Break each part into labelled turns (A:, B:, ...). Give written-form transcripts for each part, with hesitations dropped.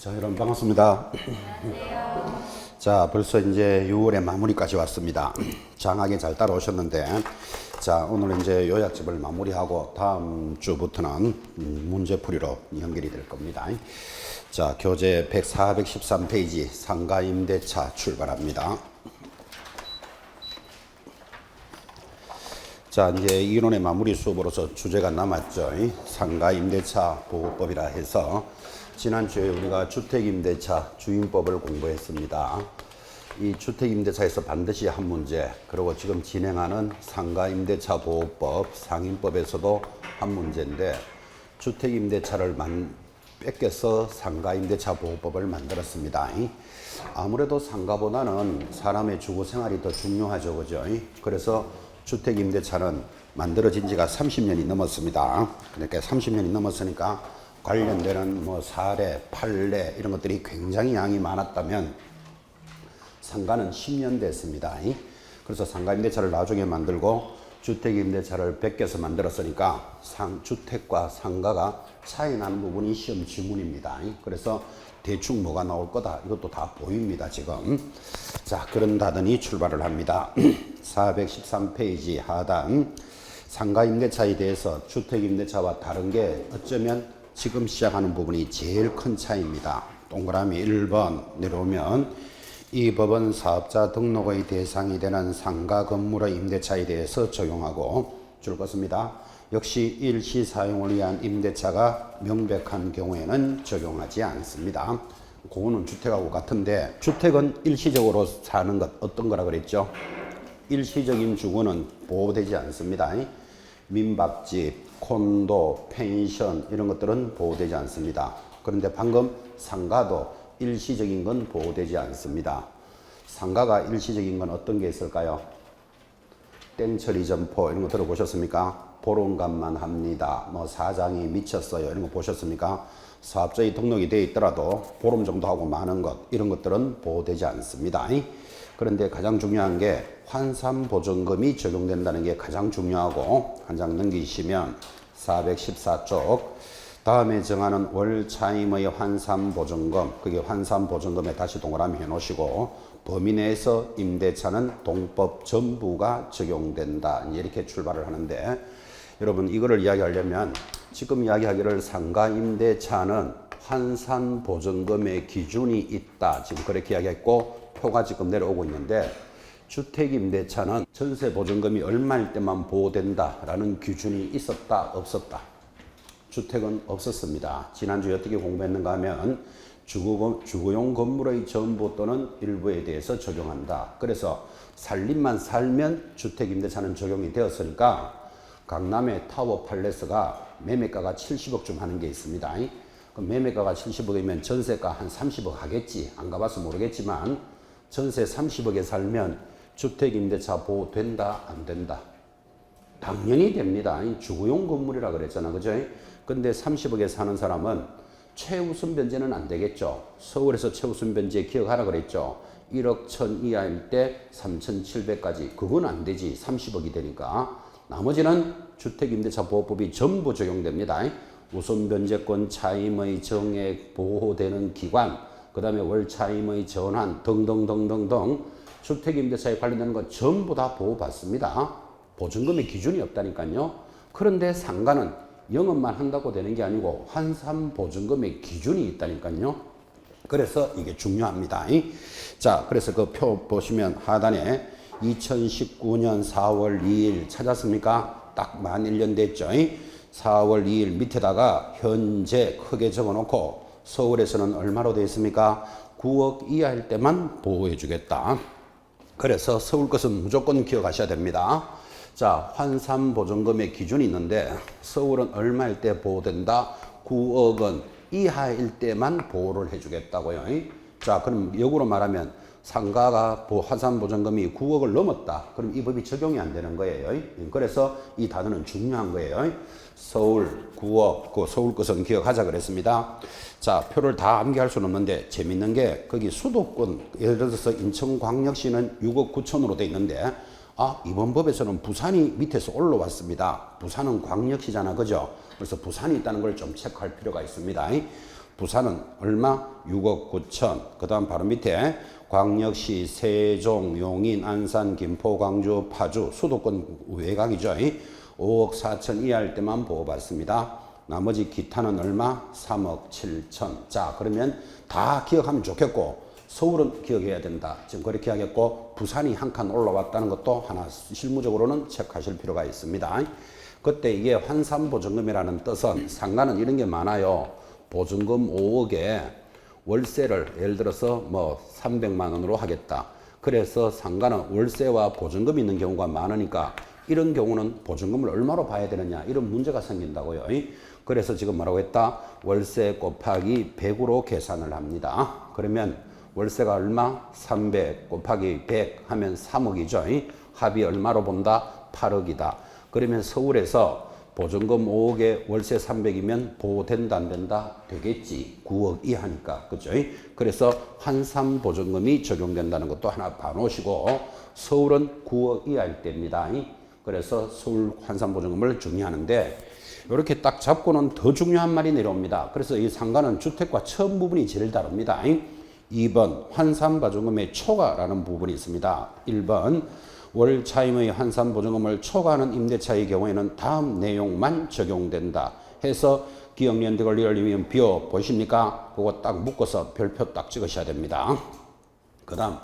A: 자, 여러분 반갑습니다. 자, 벌써 이제 6월의 마무리까지 왔습니다. 장하게 잘 따라오셨는데, 자, 오늘 이제 요약집을 마무리하고 다음 주부터는 문제풀이로 연결이 될 겁니다. 자, 교재 413페이지 상가임대차 출발합니다. 자, 이제 이론의 마무리 수업으로서 주제가 남았죠. 상가임대차 보호법이라 해서 지난주에 우리가 주택임대차 주임법을 공부했습니다. 이 주택임대차에서 반드시 한 문제, 그리고 지금 진행하는 상가임대차 보호법 상임법에서도 한 문제인데, 주택임대차를 뺏겨서 상가임대차 보호법을 만들었습니다. 아무래도 상가보다는 사람의 주거생활이 더 중요하죠, 그죠? 그래서 주택임대차는 만들어진 지가 30년이 넘었습니다. 그러니까 30년이 넘었으니까 관련되는 뭐 사례, 판례 이런 것들이 굉장히 양이 많았다면 상가는 10년 됐습니다. 그래서 상가임대차를 나중에 만들고 주택임대차를 베껴서 만들었으니까 주택과 상가가 차이 나는 부분이 시험 지문입니다. 그래서 대충 뭐가 나올 거다 이것도 다 보입니다 지금. 자, 그런다더니 출발을 합니다. 413페이지 하단 상가임대차에 대해서 주택임대차와 다른 게 어쩌면 지금 시작하는 부분이 제일 큰 차이입니다. 동그라미 1번 내려오면 이 법은 사업자 등록의 대상이 되는 상가 건물의 임대차에 대해서 적용하고 줄 것입니다. 역시 일시 사용을 위한 임대차가 명백한 경우에는 적용하지 않습니다. 그거는 주택하고 같은데, 주택은 일시적으로 사는 것 어떤 거라 그랬죠? 일시적인 주거는 보호되지 않습니다. 민박집, 콘도, 펜션 이런 것들은 보호되지 않습니다. 그런데 방금 상가도 일시적인 건 보호되지 않습니다. 상가가 일시적인 건 어떤 게 있을까요? 땡처리 점포 이런 거 들어보셨습니까? 보름간만 합니다. 뭐 사장이 미쳤어요. 이런 거 보셨습니까? 사업자의 등록이 되어 있더라도 보름 정도 하고 마는 것 이런 것들은 보호되지 않습니다. 그런데 가장 중요한 게 환산보증금이 적용된다는 게 가장 중요하고, 한 장 넘기시면 414쪽 다음에 정하는 월차임의 환산보증금, 그게 환산보증금에 다시 동그라미 해놓으시고 범위 내에서 임대차는 동법 전부가 적용된다 이렇게 출발을 하는데, 여러분 이거를 이야기하려면 지금 이야기하기를 상가임대차는 환산보증금의 기준이 있다 지금 그렇게 이야기했고 표가 지금 내려오고 있는데, 주택임대차는 전세보증금이 얼마일 때만 보호된다라는 기준이 있었다 없었다? 주택은 없었습니다. 지난주에 어떻게 공부했는가 하면 주거용 건물의 전부 또는 일부에 대해서 적용한다. 그래서 살림만 살면 주택임대차는 적용이 되었으니까 강남의 타워 팔레스가 매매가가 70억쯤 하는 게 있습니다. 그럼 매매가가 70억이면 전세가 한 30억 하겠지. 안 가봐서 모르겠지만 전세 30억에 살면 주택임대차 보호된다 안 된다? 당연히 됩니다. 주거용 건물이라 그랬잖아, 그죠? 근데 30억에 사는 사람은 최우선 변제는 안 되겠죠. 서울에서 최우선 변제 기억하라 그랬죠. 1억 1000 이하일 때 3700까지 그건 안 되지. 30억이 되니까. 나머지는 주택임대차 보호법이 전부 적용됩니다. 우선 변제권 차임의 정액 보호되는 기관, 그 다음에 월차임의 전환 등등등등등 주택임대차에 관련되는 것 전부 다 보호받습니다. 보증금의 기준이 없다니까요. 그런데 상가는 영업만 한다고 되는 게 아니고 환산보증금의 기준이 있다니까요. 그래서 이게 중요합니다. 자, 그래서 그 표 보시면 하단에 2019년 4월 2일 찾았습니까? 딱 만 1년 됐죠. 4월 2일 밑에다가 현재 크게 적어놓고 서울에서는 얼마로 되어 있습니까? 9억 이하일 때만 보호해 주겠다. 그래서 서울 것은 무조건 기억하셔야 됩니다. 자, 환산보증금의 기준이 있는데 서울은 얼마일 때 보호된다? 9억 원 이하일 때만 보호를 해주겠다고요. 자, 그럼 역으로 말하면 상가가 환산보증금이 9억을 넘었다. 그럼 이 법이 적용이 안 되는 거예요. 그래서 이 단어는 중요한 거예요. 서울 9억, 그 서울 것은 기억하자 그랬습니다. 자, 표를 다 암기할 수는 없는데 재밌는 게 거기 수도권, 예를 들어서 인천광역시는 6억 9천으로 돼 있는데, 이번 법에서는 부산이 밑에서 올라왔습니다. 부산은 광역시잖아, 그죠? 그래서 부산이 있다는 걸 좀 체크할 필요가 있습니다. 부산은 얼마? 6억 9천. 그 다음 바로 밑에 광역시 세종, 용인, 안산, 김포, 광주, 파주, 수도권 외곽이죠. 5억 4천 이하일 때만 보호받습니다. 나머지 기타는 얼마? 3억 7천. 자, 그러면 다 기억하면 좋겠고 서울은 기억해야 된다. 지금 그렇게 하겠고 부산이 한 칸 올라왔다는 것도 하나 실무적으로는 체크하실 필요가 있습니다. 그때 이게 환산보증금이라는 뜻은 상가는 이런 게 많아요. 보증금 5억에 월세를 예를 들어서 뭐 300만 원으로 하겠다. 그래서 상가는 월세와 보증금이 있는 경우가 많으니까 이런 경우는 보증금을 얼마로 봐야 되느냐 이런 문제가 생긴다고요. 그래서 지금 뭐라고 했다? 월세 곱하기 100으로 계산을 합니다. 그러면 월세가 얼마? 300 곱하기 100 하면 3억이죠. 합이 얼마로 본다? 8억이다. 그러면 서울에서 보증금 5억에 월세 300이면 보호된다 안 된다? 되겠지. 9억 이하니까. 그죠? 그래서 환산 보증금이 적용된다는 것도 하나 봐놓으시고 서울은 9억 이하일 때입니다. 그래서 서울 환산 보증금을 정리하는데 이렇게 딱 잡고는 더 중요한 말이 내려옵니다. 그래서 이 상가는 주택과 처음 부분이 제일 다릅니다. 2번 환산 보증금의 초과라는 부분이 있습니다. 1번 월 차임의 환산 보증금을 초과하는 임대차의 경우에는 다음 내용만 적용된다 해서 기억연대 권리를 위한 비어 보이십니까? 그거 딱 묶어서 별표 딱 찍으셔야 됩니다. 그 다음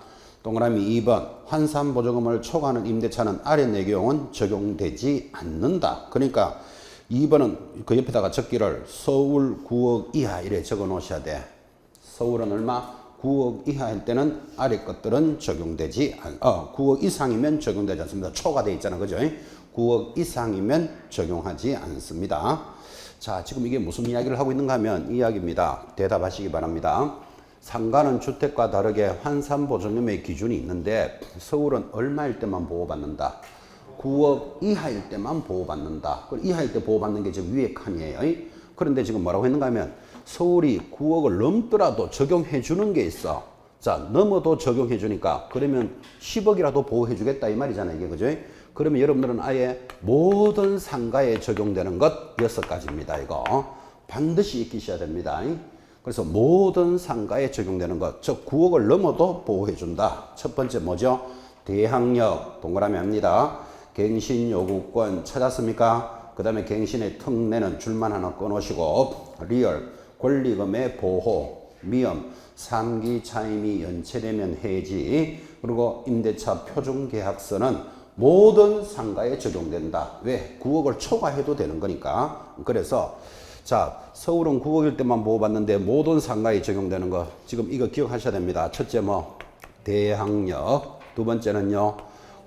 A: 동그라미 2번 환산 보증금을 초과하는 임대차는 아래 내용은 적용되지 않는다. 그러니까 2번은 그 옆에다가 적기를 서울 9억 이하 이래 적어 놓으셔야 돼. 서울은 얼마? 9억 이하일 때는 아래 것들은 적용되지 9억 이상이면 적용되지 않습니다. 초과되어 있잖아. 그죠? 9억 이상이면 적용하지 않습니다. 자, 지금 이게 무슨 이야기를 하고 있는가 하면 이 이야기입니다. 대답하시기 바랍니다. 상가는 주택과 다르게 환산보증금의 기준이 있는데 서울은 얼마일 때만 보호받는다? 9억 이하일 때만 보호받는다. 이하일 때 보호받는 게 지금 위에 칸이에요. 그런데 지금 뭐라고 했는가 하면 서울이 9억을 넘더라도 적용해 주는 게 있어. 자, 넘어도 적용해 주니까 그러면 10억이라도 보호해 주겠다 이 말이잖아요. 이게 그죠? 그러면 여러분들은 아예 모든 상가에 적용되는 것 6가지입니다. 이거 반드시 익히셔야 됩니다. 그래서 모든 상가에 적용되는 것, 즉 9억을 넘어도 보호해 준다. 첫 번째 뭐죠? 대항력 동그라미 합니다. 갱신 요구권 찾았습니까? 그 다음에 갱신의 특례는 줄만 하나 꺼놓으시고 리얼 권리금의 보호, 미엄, 3기 차임이 연체되면 해지, 그리고 임대차 표준계약서는 모든 상가에 적용된다. 왜? 9억을 초과해도 되는 거니까. 그래서 자, 서울은 9억일 때만 보호받는데 모든 상가에 적용되는 거 지금 이거 기억하셔야 됩니다. 첫째 뭐 대항력, 두 번째는요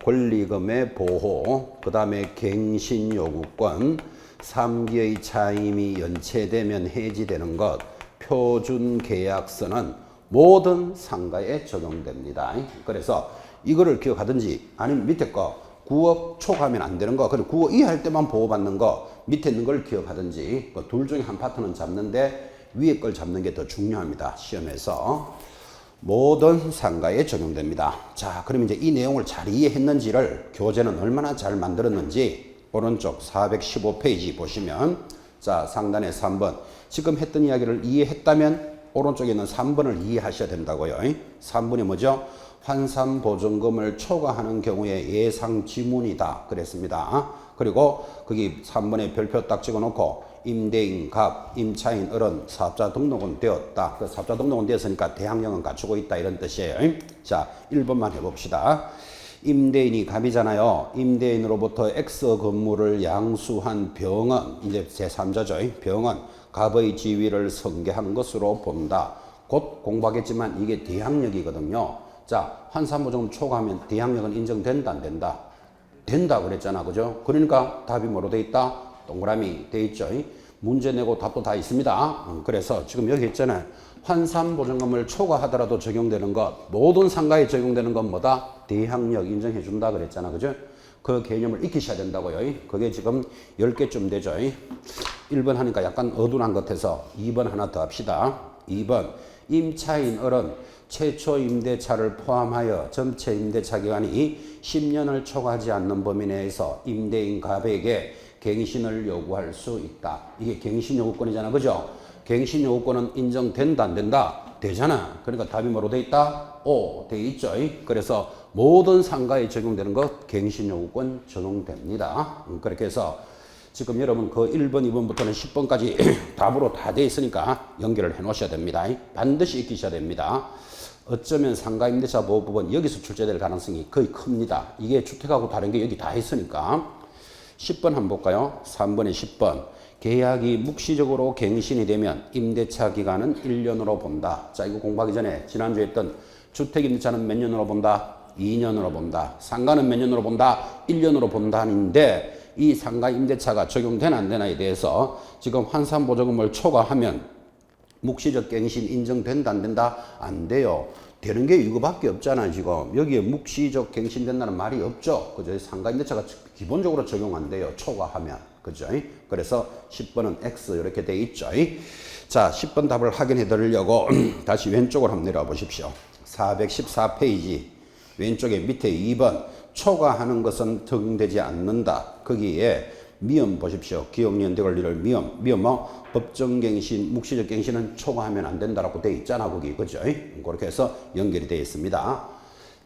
A: 권리금의 보호, 그 다음에 갱신요구권, 3기의 차임이 연체되면 해지되는 것, 표준계약서는 모든 상가에 적용됩니다. 그래서 이거를 기억하든지 아니면 밑에 거 9억 초과하면 안 되는 거, 그리고 9억 이하일 때만 보호받는 거 밑에 있는 걸 기억하든지 둘 중에 한 파트는 잡는데 위에 걸 잡는 게 더 중요합니다. 시험에서. 모든 상가에 적용됩니다. 자, 그럼 이제 이 내용을 잘 이해했는지를 교재는 얼마나 잘 만들었는지 오른쪽 415페이지 보시면 자, 상단에 3번 지금 했던 이야기를 이해했다면 오른쪽에 있는 3번을 이해하셔야 된다고요. 3번이 뭐죠? 환산보증금을 초과하는 경우에 예상 지문이다 그랬습니다. 그리고 거기 3번에 별표 딱 찍어놓고 임대인, 갑, 임차인, 어른, 사업자 등록은 되었다. 그 사업자 등록은 되었으니까 대항력은 갖추고 있다 이런 뜻이에요. 자, 1번만 해봅시다. 임대인이 갑이잖아요. 임대인으로부터 X 건물을 양수한 병은 이제 제3자죠. 병은 갑의 지위를 승계한 것으로 본다. 곧 공부하겠지만 이게 대항력이거든요. 자, 환산보증금 초과하면 대항력은 인정된다 안 된다? 된다 그랬잖아. 그죠? 그러니까 답이 뭐로 돼 있다? 동그라미 돼 있죠. 문제 내고 답도 다 있습니다. 그래서 지금 여기 있잖아요. 환산보증금을 초과하더라도 적용되는 것, 모든 상가에 적용되는 건 뭐다? 대항력 인정해 준다 그랬잖아. 그죠? 그 개념을 익히셔야 된다고요. 그게 지금 10개쯤 되죠. 1번 하니까 약간 어둔한 것 같아서 2번 하나 더 합시다. 2번 임차인 어른 최초 임대차를 포함하여 전체 임대차 기간이 10년을 초과하지 않는 범위 내에서 임대인 갑에게 갱신을 요구할 수 있다. 이게 갱신 요구권이잖아. 그죠? 갱신요구권은 인정된다 안 된다? 되잖아. 그러니까 답이 뭐로 돼 있다? O 돼 있죠. 그래서 모든 상가에 적용되는 것 갱신요구권 적용됩니다. 그렇게 해서 지금 여러분 그 1번, 2번부터는 10번까지 답으로 다 돼 있으니까 연결을 해 놓으셔야 됩니다. 반드시 익히셔야 됩니다. 어쩌면 상가임대차 보호법은 여기서 출제될 가능성이 거의 큽니다. 이게 주택하고 다른 게 여기 다 있으니까. 10번 한번 볼까요? 3번에 10번. 계약이 묵시적으로 갱신이 되면 임대차 기간은 1년으로 본다. 자, 이거 공부하기 전에 지난주에 했던 주택임대차는 몇 년으로 본다? 2년으로 본다. 상가는 몇 년으로 본다? 1년으로 본다는데 이 상가 임대차가 적용되나 안 되나에 대해서 지금 환산보조금을 초과하면 묵시적 갱신 인정된다 안 된다? 안 돼요. 되는 게 이거밖에 없잖아 지금. 여기에 묵시적 갱신된다는 말이 없죠. 그죠? 상가 임대차가 기본적으로 적용 안 돼요. 초과하면. 그죠? 그래서 10번은 X 이렇게 돼 있죠. 자, 10번 답을 확인해 드리려고 다시 왼쪽으로 한번 내려와 보십시오. 414페이지 왼쪽에 밑에 2번 초과하는 것은 적용되지 않는다. 거기에 미음 보십시오. 기억연대 권리를 미음 뭐 법정갱신, 묵시적 갱신은 초과하면 안 된다라고 돼 있잖아 거기. 그죠? 그렇게 해서 연결이 되어 있습니다.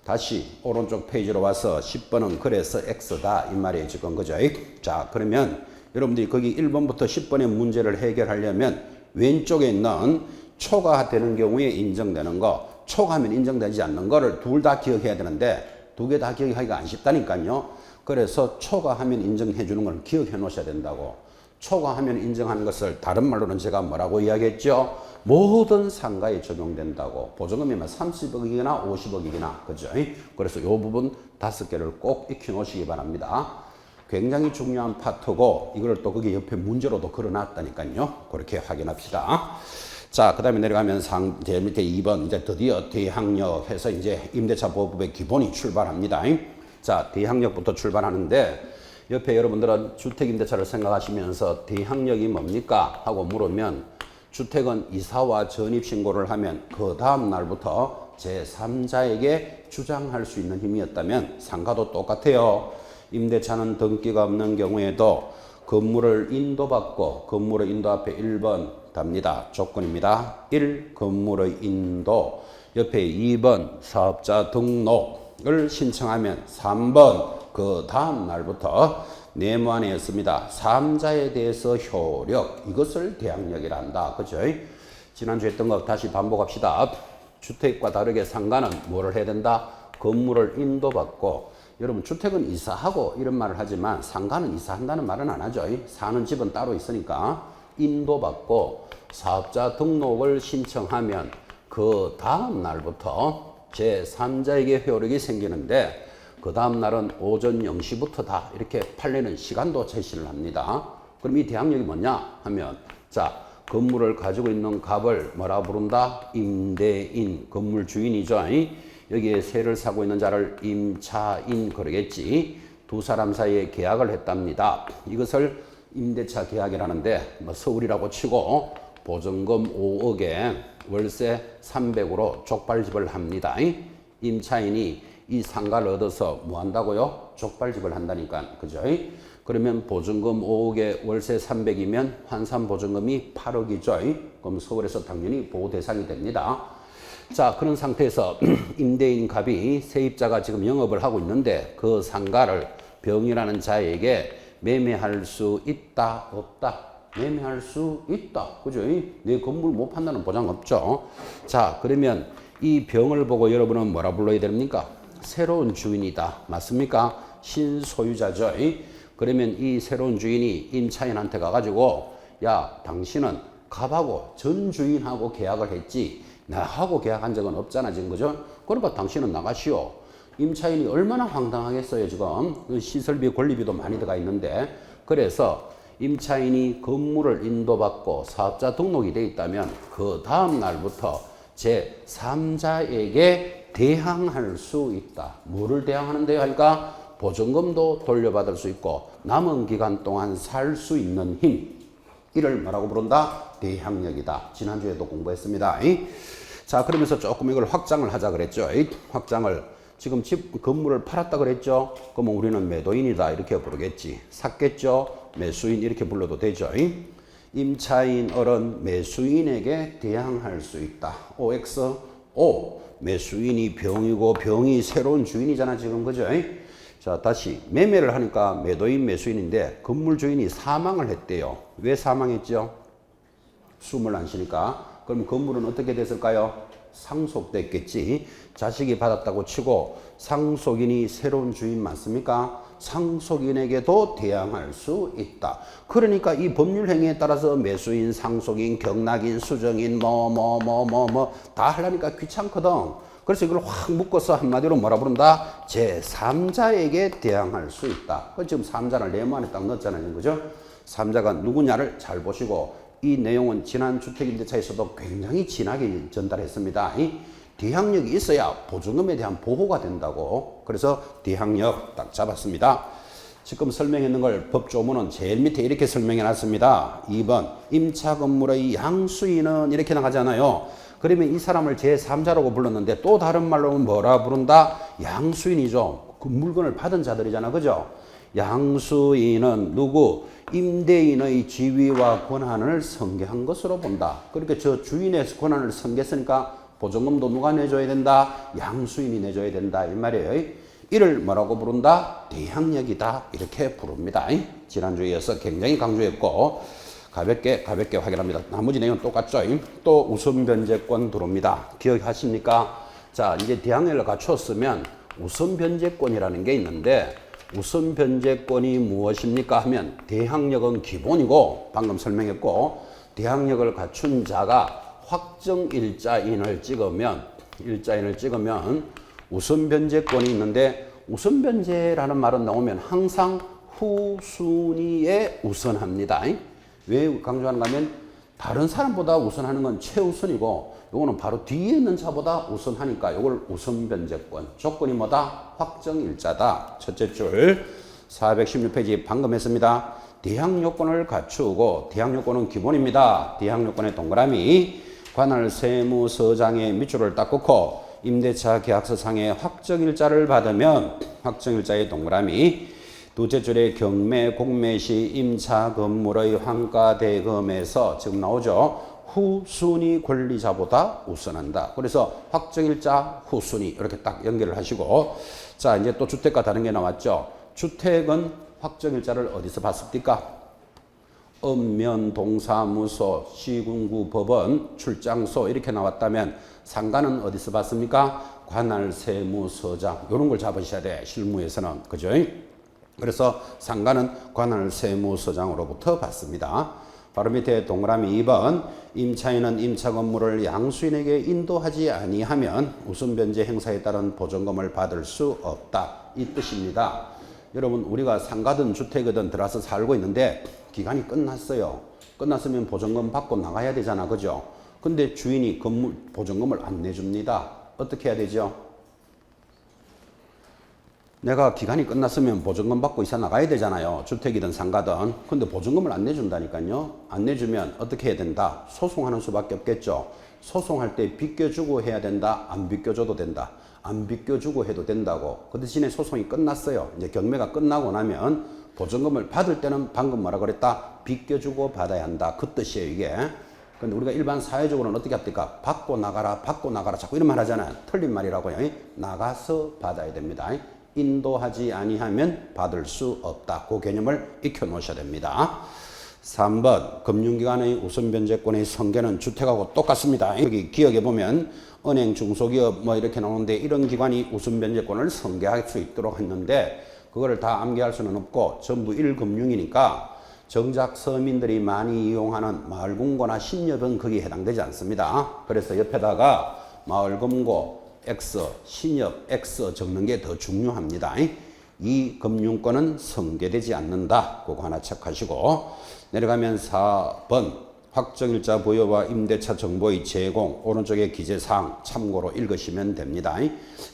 A: 다시 오른쪽 페이지로 와서 10번은 그래서 X다 이 말이에요 지금. 그죠? 자, 그러면 여러분들이 거기 1번부터 10번의 문제를 해결하려면 왼쪽에 있는 초과되는 경우에 인정되는 거, 초과하면 인정되지 않는 거를 둘 다 기억해야 되는데 두 개 다 기억하기가 안 쉽다니까요. 그래서 초과하면 인정해 주는 걸 기억해 놓으셔야 된다고. 초과하면 인정하는 것을 다른 말로는 제가 뭐라고 이야기했죠? 모든 상가에 적용된다고. 보증금이면 30억이거나 50억이거나. 그죠? 그래서 이 부분 5개를 꼭 익혀 놓으시기 바랍니다. 굉장히 중요한 파트고 이걸 또 거기 옆에 문제로도 걸어놨다니까요. 그렇게 확인합시다. 자, 그 다음에 내려가면 제일 밑에 2번 이제 드디어 대항력 해서 이제 임대차 보호법의 기본이 출발합니다. 자, 대항력부터 출발하는데 옆에 여러분들은 주택임대차를 생각하시면서 대항력이 뭡니까? 하고 물으면 주택은 이사와 전입신고를 하면 그 다음 날부터 제3자에게 주장할 수 있는 힘이었다면 상가도 똑같아요. 임대차는 등기가 없는 경우에도 건물을 인도받고 건물의 인도 앞에 1번 답니다. 조건입니다. 1. 건물의 인도 옆에 2번 사업자 등록을 신청하면 3번 그 다음 날부터 내무안이었습니다. 3자에 대해서 효력 이것을 대항력이란다. 그죠? 지난주에 했던 거 다시 반복합시다. 주택과 다르게 상가는 뭐를 해야 된다? 건물을 인도받고 여러분 주택은 이사하고 이런 말을 하지만 상가는 이사한다는 말은 안 하죠. 사는 집은 따로 있으니까 인도받고 사업자 등록을 신청하면 그 다음 날부터 제3자에게 효력이 생기는데 그 다음 날은 오전 0시부터다 이렇게 팔리는 시간도 제시를 합니다. 그럼 이 대항력이 뭐냐 하면 자 건물을 가지고 있는 갑을 뭐라 부른다? 임대인 건물 주인이죠. 여기에 세를 사고 있는 자를 임차인 그러겠지. 두 사람 사이에 계약을 했답니다. 이것을 임대차 계약이라는데 뭐 서울이라고 치고 보증금 5억에 월세 300으로 족발집을 합니다. 임차인이 이 상가를 얻어서 뭐 한다고요? 족발집을 한다니까. 그죠? 그러면 보증금 5억에 월세 300이면 환산 보증금이 8억이죠. 그럼 서울에서 당연히 보호 대상이 됩니다. 자, 그런 상태에서 임대인 갑이 세입자가 지금 영업을 하고 있는데 그 상가를 병이라는 자에게 매매할 수 있다, 없다? 매매할 수 있다. 그죠? 내 건물 못 판다는 보장 없죠. 자, 그러면 이 병을 보고 여러분은 뭐라 불러야 됩니까? 새로운 주인이다. 맞습니까? 신소유자죠. 그러면 이 새로운 주인이 임차인한테 가가지고 야, 당신은 갑하고 전 주인하고 계약을 했지 나하고 계약한 적은 없잖아 지금. 그죠? 그러니까 당신은 나가시오. 임차인이 얼마나 황당하겠어요 지금. 시설비 권리비도 많이 들어가 있는데. 그래서 임차인이 건물을 인도받고 사업자 등록이 돼 있다면 그 다음 날부터 제3자에게 대항할 수 있다. 뭐를 대항하는데요 하니까 보증금도 돌려받을 수 있고 남은 기간 동안 살 수 있는 힘. 이를 뭐라고 부른다? 대항력이다. 지난주에도 공부했습니다. 자, 그러면서 조금 이걸 확장을 하자 그랬죠. 확장을 지금 집 건물을 팔았다 그랬죠. 그러면 우리는 매도인이다 이렇게 부르겠지. 샀겠죠. 매수인 이렇게 불러도 되죠. 임차인 을은 매수인에게 대항할 수 있다. OX O 매수인이 병이고 병이 새로운 주인이잖아 지금 그죠? 자 다시 매매를 하니까 매도인 매수인인데 건물 주인이 사망을 했대요. 왜 사망했죠? 숨을 안 쉬니까. 그럼 건물은 어떻게 됐을까요? 상속됐겠지. 자식이 받았다고 치고 상속인이 새로운 주인 맞습니까? 상속인에게도 대항할 수 있다. 그러니까 이 법률 행위에 따라서 매수인, 상속인, 경락인, 수정인 다 하려니까 귀찮거든. 그래서 이걸 확 묶어서 한마디로 뭐라 부른다? 제3자에게 대항할 수 있다. 지금 3자를 네모 안에 딱 넣었잖아요. 그죠? 3자가 누구냐를 잘 보시고 이 내용은 지난 주택임대차에서도 굉장히 진하게 전달했습니다. 이 대항력이 있어야 보증금에 대한 보호가 된다고. 그래서 대항력 딱 잡았습니다. 지금 설명했는 걸 법조문은 제일 밑에 이렇게 설명해 놨습니다. 2번 임차 건물의 양수인은 이렇게 나가잖아요. 그러면 이 사람을 제3자라고 불렀는데 또 다른 말로는 뭐라 부른다? 양수인이죠. 그 물건을 받은 자들이잖아. 그죠? 양수인은 누구? 임대인의 지위와 권한을 성계한 것으로 본다. 그러니까 저 주인의 권한을 성계했으니까 보증금도 누가 내줘야 된다? 양수인이 내줘야 된다. 이 말이에요. 이를 뭐라고 부른다? 대항력이다. 이렇게 부릅니다. 지난주에 서 굉장히 강조했고 가볍게 확인합니다. 나머지 내용은 똑같죠. 또 우선 변제권 들어옵니다. 기억하십니까? 자 이제 대항력을 갖추었으면 우선 변제권이라는 게 있는데 우선 변제권이 무엇입니까 하면 대항력은 기본이고 방금 설명했고 대항력을 갖춘 자가 확정 일자인을 찍으면 우선 변제권이 있는데 우선 변제라는 말은 나오면 항상 후순위에 우선합니다. 왜 강조하는가 하면 다른 사람보다 우선하는 건 최우선이고 요거는 바로 뒤에 있는 차보다 우선하니까 요걸 우선 변제권. 조건이 뭐다? 확정 일자다. 첫째 줄 416페이지 방금 했습니다. 대항 요건을 갖추고 대항 요건은 기본입니다. 대항 요건의 동그라미 관할 세무서장의 밑줄을 딱 긋고 임대차 계약서상의 확정일자를 받으면 확정일자의 동그라미 두째 줄에 경매 공매시 임차 건물의 환가대금에서 지금 나오죠. 후순위 권리자보다 우선한다. 그래서 확정일자 후순위 이렇게 딱 연결을 하시고 자 이제 또 주택과 다른 게 나왔죠. 주택은 확정일자를 어디서 봤습니까? 읍면동사무소, 시군구 법원, 출장소 이렇게 나왔다면 상가는 어디서 봤습니까? 관할세무서장 이런 걸 잡으셔야 돼. 실무에서는. 그죠? 그래서 상가는 관할세무서장으로부터 받습니다. 바로 밑에 동그라미 2번 임차인은 임차 건물을 양수인에게 인도하지 아니하면 우선변제 행사에 따른 보증금을 받을 수 없다. 이 뜻입니다. 여러분 우리가 상가든 주택이든 들어서 살고 있는데 기간이 끝났어요. 끝났으면 보증금 받고 나가야 되잖아. 그죠? 근데 주인이 건물 보증금을 안 내줍니다. 어떻게 해야 되죠? 내가 기간이 끝났으면 보증금 받고 이사 나가야 되잖아요. 주택이든 상가든. 근데 보증금을 안 내준다니까요. 안 내주면 어떻게 해야 된다? 소송하는 수밖에 없겠죠. 소송할 때 비껴주고 해야 된다? 안 비껴줘도 된다? 안 비껴주고 해도 된다고. 그 대신에 소송이 끝났어요. 이제 경매가 끝나고 나면 보증금을 받을 때는 방금 뭐라 그랬다? 비껴주고 받아야 한다. 그 뜻이에요 이게. 근데 우리가 일반 사회적으로는 어떻게 합니까? 받고 나가라 자꾸 이런 말 하잖아요. 틀린 말이라고요. 나가서 받아야 됩니다. 인도하지 아니하면 받을 수 없다. 그 개념을 익혀 놓으셔야 됩니다. 3번 금융기관의 우선변제권의 성계는 주택하고 똑같습니다. 여기 기억해 보면 은행, 중소기업 뭐 이렇게 나오는데 이런 기관이 우선변제권을 성계할 수 있도록 했는데 그거를 다 암기할 수는 없고 전부 1금융이니까 정작 서민들이 많이 이용하는 마을금고나 신협은 거기에 해당되지 않습니다. 그래서 옆에다가 마을금고 X, 신협 X 적는 게 더 중요합니다. 이 금융권은 성계되지 않는다. 그거 하나 체크하시고 내려가면 4번 확정일자 부여와 임대차 정보의 제공 오른쪽에 기재사항 참고로 읽으시면 됩니다.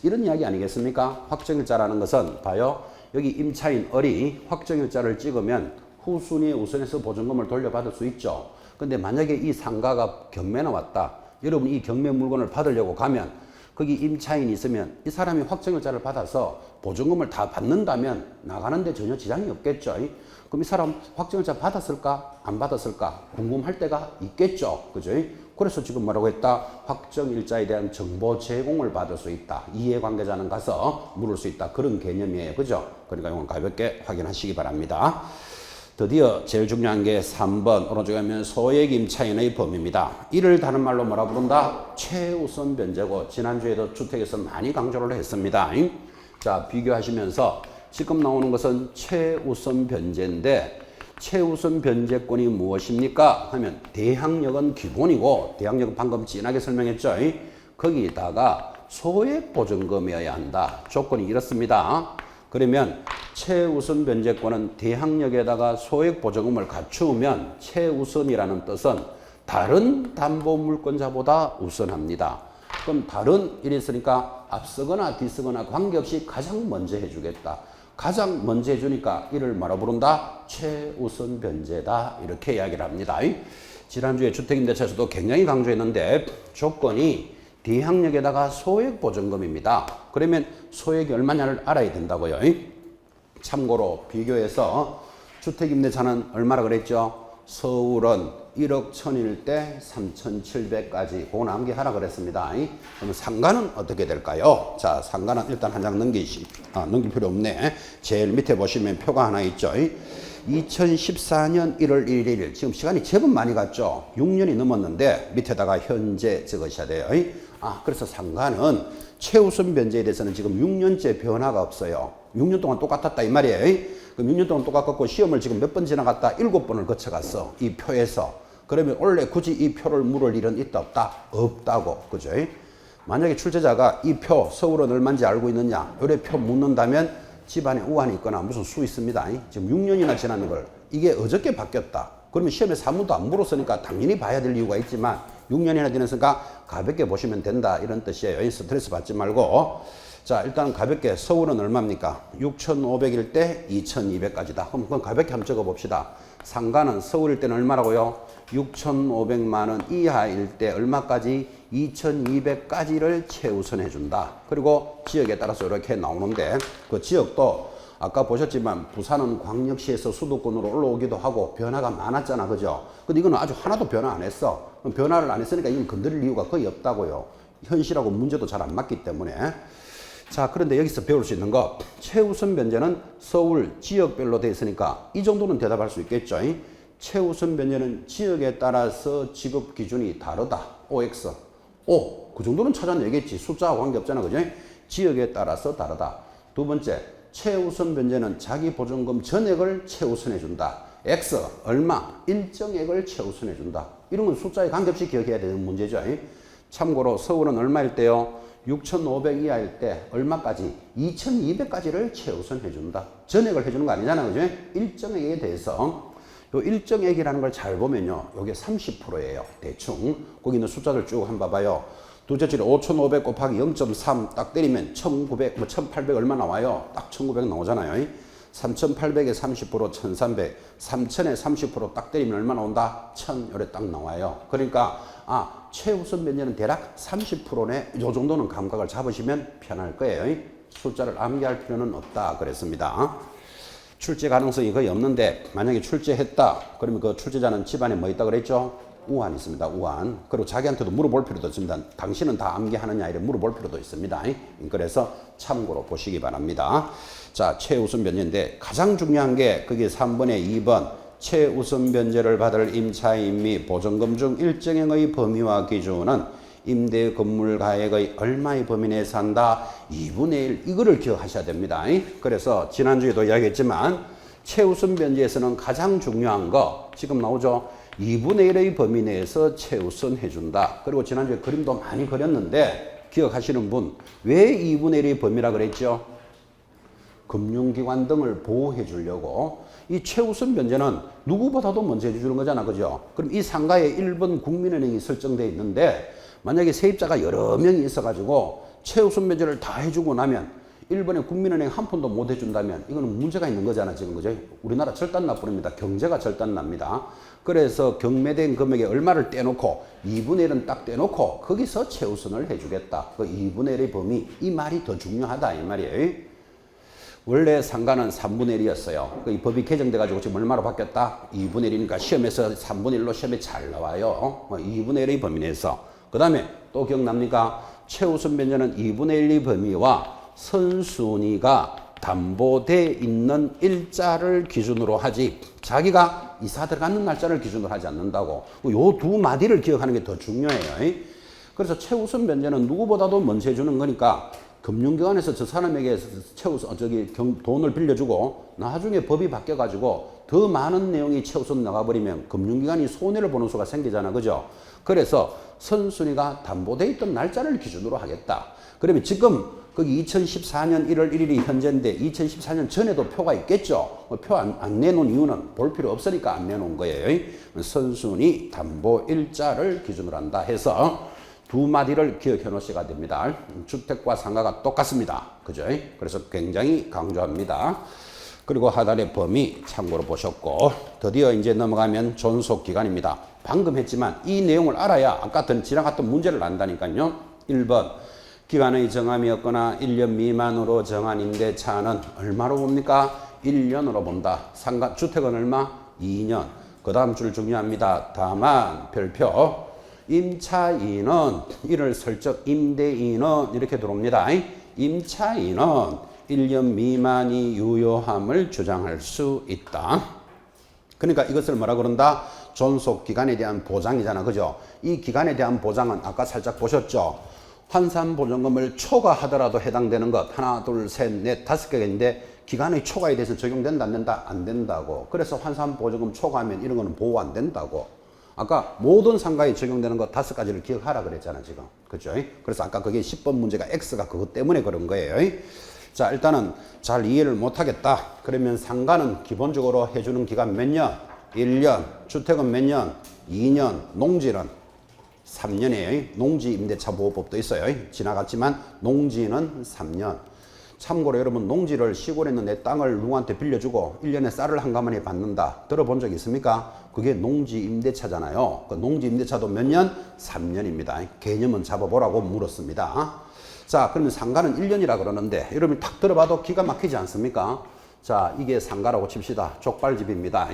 A: 이런 이야기 아니겠습니까? 확정일자라는 것은 봐요. 여기 임차인 을이 확정일자를 찍으면 후순위에 우선해서 보증금을 돌려받을 수 있죠. 근데 만약에 이 상가가 경매나 왔다. 여러분 이 경매 물건을 받으려고 가면 거기 임차인이 있으면 이 사람이 확정일자를 받아서 보증금을 다 받는다면 나가는데 전혀 지장이 없겠죠. 그럼 이 사람 확정일자 받았을까 안 받았을까 궁금할 때가 있겠죠. 그죠? 그래서 지금 뭐라고 했다? 확정일자에 대한 정보 제공을 받을 수 있다. 이해관계자는 가서 물을 수 있다. 그런 개념이에요. 그죠? 그러니까 이건 가볍게 확인하시기 바랍니다. 드디어 제일 중요한 게 3번 오른쪽에 하면 소액 임차인의 범위입니다. 이를 다른 말로 뭐라 부른다? 최우선 변제고 지난주에도 주택에서 많이 강조를 했습니다. 자, 비교하시면서 지금 나오는 것은 최우선 변제인데 최우선 변제권이 무엇입니까? 하면 대항력은 기본이고 대항력은 방금 진하게 설명했죠. 거기다가 소액 보증금이어야 한다. 조건이 이렇습니다. 그러면 최우선 변제권은 대항력에다가 소액 보증금을 갖추면 최우선이라는 뜻은 다른 담보물권자보다 우선합니다. 그럼 다른 이랬으니까 앞서거나 뒤서거나 관계없이 가장 먼저 해주겠다. 가장 먼저 해주니까 이를 뭐라 부른다? 최우선 변제다. 이렇게 이야기를 합니다. 지난주에 주택임대차에서도 굉장히 강조했는데 조건이 대항력에다가 소액 보증금입니다. 그러면 소액이 얼마냐를 알아야 된다고요. 참고로 비교해서 주택임대차는 얼마라 그랬죠? 서울은 1억 1000일 때 3700까지 그거 암기하라 그랬습니다. 그러면 상가는 어떻게 될까요? 자, 상가는 일단 한 장 넘길 필요 없네. 제일 밑에 보시면 표가 하나 있죠. 2014년 1월 1일 지금 시간이 제법 많이 갔죠. 6년이 넘었는데 밑에다가 현재 적으셔야 돼요. 그래서 상가는 최우선 변제에 대해서는 지금 6년째 변화가 없어요. 6년 동안 똑같았다 이 말이에요. 그럼 6년 동안 똑같고 시험을 지금 몇 번 지나갔다? 7번을 거쳐갔어. 이 표에서. 그러면 원래 굳이 이 표를 물을 일은 있다 없다? 없다고. 그죠? 만약에 출제자가 이 표 서울은 얼마인지 알고 있느냐? 요래 표 묻는다면 집안에 우환이 있거나 무슨 수 있습니다. 지금 6년이나 지난 걸 이게 어저께 바뀌었다. 그러면 시험에서 아무도 안 물었으니까 당연히 봐야 될 이유가 있지만 6년이나 지났으니까 가볍게 보시면 된다. 이런 뜻이에요. 스트레스 받지 말고. 자, 일단 가볍게 서울은 얼마입니까? 6,500일 때 2,200까지다. 그럼 그건 가볍게 한번 적어봅시다. 상가는 서울일 때는 얼마라고요? 6,500만 원 이하일 때 얼마까지? 2,200까지를 최우선해 준다. 그리고 지역에 따라서 이렇게 나오는데 그 지역도 아까 보셨지만 부산은 광역시에서 수도권으로 올라오기도 하고 변화가 많았잖아. 그죠? 근데 이거는 아주 하나도 변화 안 했어. 변화를 안 했으니까 이건 건드릴 이유가 거의 없다고요. 현실하고 문제도 잘 안 맞기 때문에. 자, 그런데 여기서 배울 수 있는 거 최우선 변제는 서울 지역별로 되어 있으니까 이 정도는 대답할 수 있겠죠. 최우선 변제는 지역에 따라서 지급 기준이 다르다. OX. 그 정도는 찾아내겠지. 숫자와 관계없잖아. 그죠? 지역에 따라서 다르다. 두 번째, 최우선 변제는 자기 보증금 전액을 최우선해 준다. X 얼마 일정액을 최우선해 준다. 이런 건 숫자에 관계없이 기억해야 되는 문제죠. 참고로 서울은 얼마일 때요? 6,500 이하일 때 얼마까지? 2,200까지를 최우선해 준다. 전액을 해주는 거 아니잖아. 그죠? 일정액에 대해서 요 일정액이라는 걸 잘 보면요. 요게 30%예요. 대충. 거기 있는 숫자들 쭉 한번 봐봐요. 둘째 줄에 5,500 곱하기 0.3 딱 때리면 1,900, 1,800 얼마 나와요? 딱 1,900 나오잖아요. 3,800에 30%, 1,300, 3,000에 30% 딱 때리면 얼마 나온다? 1,000 요래 딱 나와요. 그러니까 최우선 변제는 대략 30%네. 요 정도는 감각을 잡으시면 편할 거예요. 숫자를 암기할 필요는 없다 그랬습니다. 출제 가능성이 거의 없는데 만약에 출제했다. 그러면 그 출제자는 집안에 뭐 있다 그랬죠? 우환 있습니다. 우환. 그리고 자기한테도 물어볼 필요도 있습니다. 당신은 다 암기하느냐 이렇게 물어볼 필요도 있습니다. 그래서 참고로 보시기 바랍니다. 자, 최우선 변제인데 가장 중요한 게 그게 3번에 2번 최우선 변제를 받을 임차인 및 보증금 중 일정액의 범위와 기준은 임대 건물 가액의 얼마의 범위 내에서 한다? 2분의 1. 이거를 기억하셔야 됩니다. 그래서 지난주에도 이야기했지만 최우선 변제에서는 가장 중요한 거 지금 나오죠? 2분의 1의 범위 내에서 최우선 해준다. 그리고 지난주에 그림도 많이 그렸는데 기억하시는 분 왜 2분의 1의 범위라 그랬죠? 금융기관 등을 보호해 주려고. 이 최우선 변제는 누구보다도 먼저 해주는 거잖아. 그죠? 그럼 이 상가에 1번 국민은행이 설정되어 있는데 만약에 세입자가 여러 명이 있어가지고 최우선 변제를 다 해주고 나면 일본에 국민은행 한 푼도 못 해준다면 이거는 문제가 있는 거잖아 지금. 그죠? 우리나라 절단나뿐입니다. 경제가 절단납니다. 그래서 경매된 금액에 얼마를 떼놓고 2분의 1은 딱 떼놓고 거기서 최우선을 해주겠다. 그 2분의 1의 범위, 이 말이 더 중요하다 이 말이에요. 원래 상가는 3분의 1이었어요. 이 법이 개정돼가지고 지금 얼마로 바뀌었다? 2분의 1이니까 시험에서 3분의 1로 시험에 잘 나와요. 2분의 1의 범위 내에서. 그 다음에 또 기억납니까? 최우선 변제는 2분의 1의 범위와 선순위가 담보돼 있는 일자를 기준으로 하지 자기가 이사 들어가는 날짜를 기준으로 하지 않는다고. 요 두 마디를 기억하는 게 더 중요해요. 그래서 최우선 변제는 누구보다도 먼저 해주는 거니까 금융기관에서 저 사람에게 돈을 빌려주고 나중에 법이 바뀌어가지고 더 많은 내용이 최우선 나가버리면 금융기관이 손해를 보는 수가 생기잖아. 그죠? 그래서 선순위가 담보돼 있던 날짜를 기준으로 하겠다. 그러면 지금 거기 2014년 1월 1일이 현재인데 2014년 전에도 표가 있겠죠. 표 안 내놓은 이유는 볼 필요 없으니까 안 내놓은 거예요. 선순위 담보 일자를 기준으로 한다 해서 두 마디를 기억해 놓으셔야 됩니다. 주택과 상가가 똑같습니다. 그죠? 그래서 굉장히 강조합니다. 그리고 하단의 범위 참고로 보셨고 드디어 이제 넘어가면 존속기간입니다. 방금 했지만 이 내용을 알아야 아까 지나갔던 문제를 안다니까요. 1번 기간의 정함이 없거나 1년 미만으로 정한 임대차는 얼마로 봅니까? 1년으로 본다. 상가 주택은 얼마? 2년. 그 다음 줄 중요합니다. 다만 별표 임차인은 이를 설적 임대인은 이렇게 들어옵니다. 임차인은 1년 미만이 유효함을 주장할 수 있다. 그러니까 이것을 뭐라 그런다? 존속기간에 대한 보장이잖아. 그죠? 이 기간에 대한 보장은 아까 살짝 보셨죠? 환산보증금을 초과하더라도 해당되는 것 하나, 둘, 셋, 넷, 5개가 있는데 기간의 초과에 대해서 적용된다 안 된다? 안 된다고. 그래서 환산보증금 초과하면 이런 거는 보호 안 된다고. 아까 모든 상가에 적용되는 거 5가지를 기억하라 그랬잖아 지금. 그죠? 그래서 아까 그게 10번 문제가 X가 그것 때문에 그런 거예요. 자, 일단은 잘 이해를 못하겠다. 그러면 상가는 기본적으로 해주는 기간 몇 년? 1년. 주택은 몇 년? 2년. 농지는 3년이에요. 농지임대차보호법도 있어요. 지나갔지만 농지는 3년. 참고로 여러분 농지를 시골에 있는 내 땅을 누구한테 빌려주고 1년에 쌀을 한 가마니 받는다. 들어본 적 있습니까? 그게 농지임대차잖아요. 그 농지임대차도 몇 년? 3년입니다. 개념은 잡아보라고 물었습니다. 자, 그러면 상가는 1년이라 그러는데 여러분 딱 들어봐도 기가 막히지 않습니까? 자, 이게 상가라고 칩시다. 족발집입니다.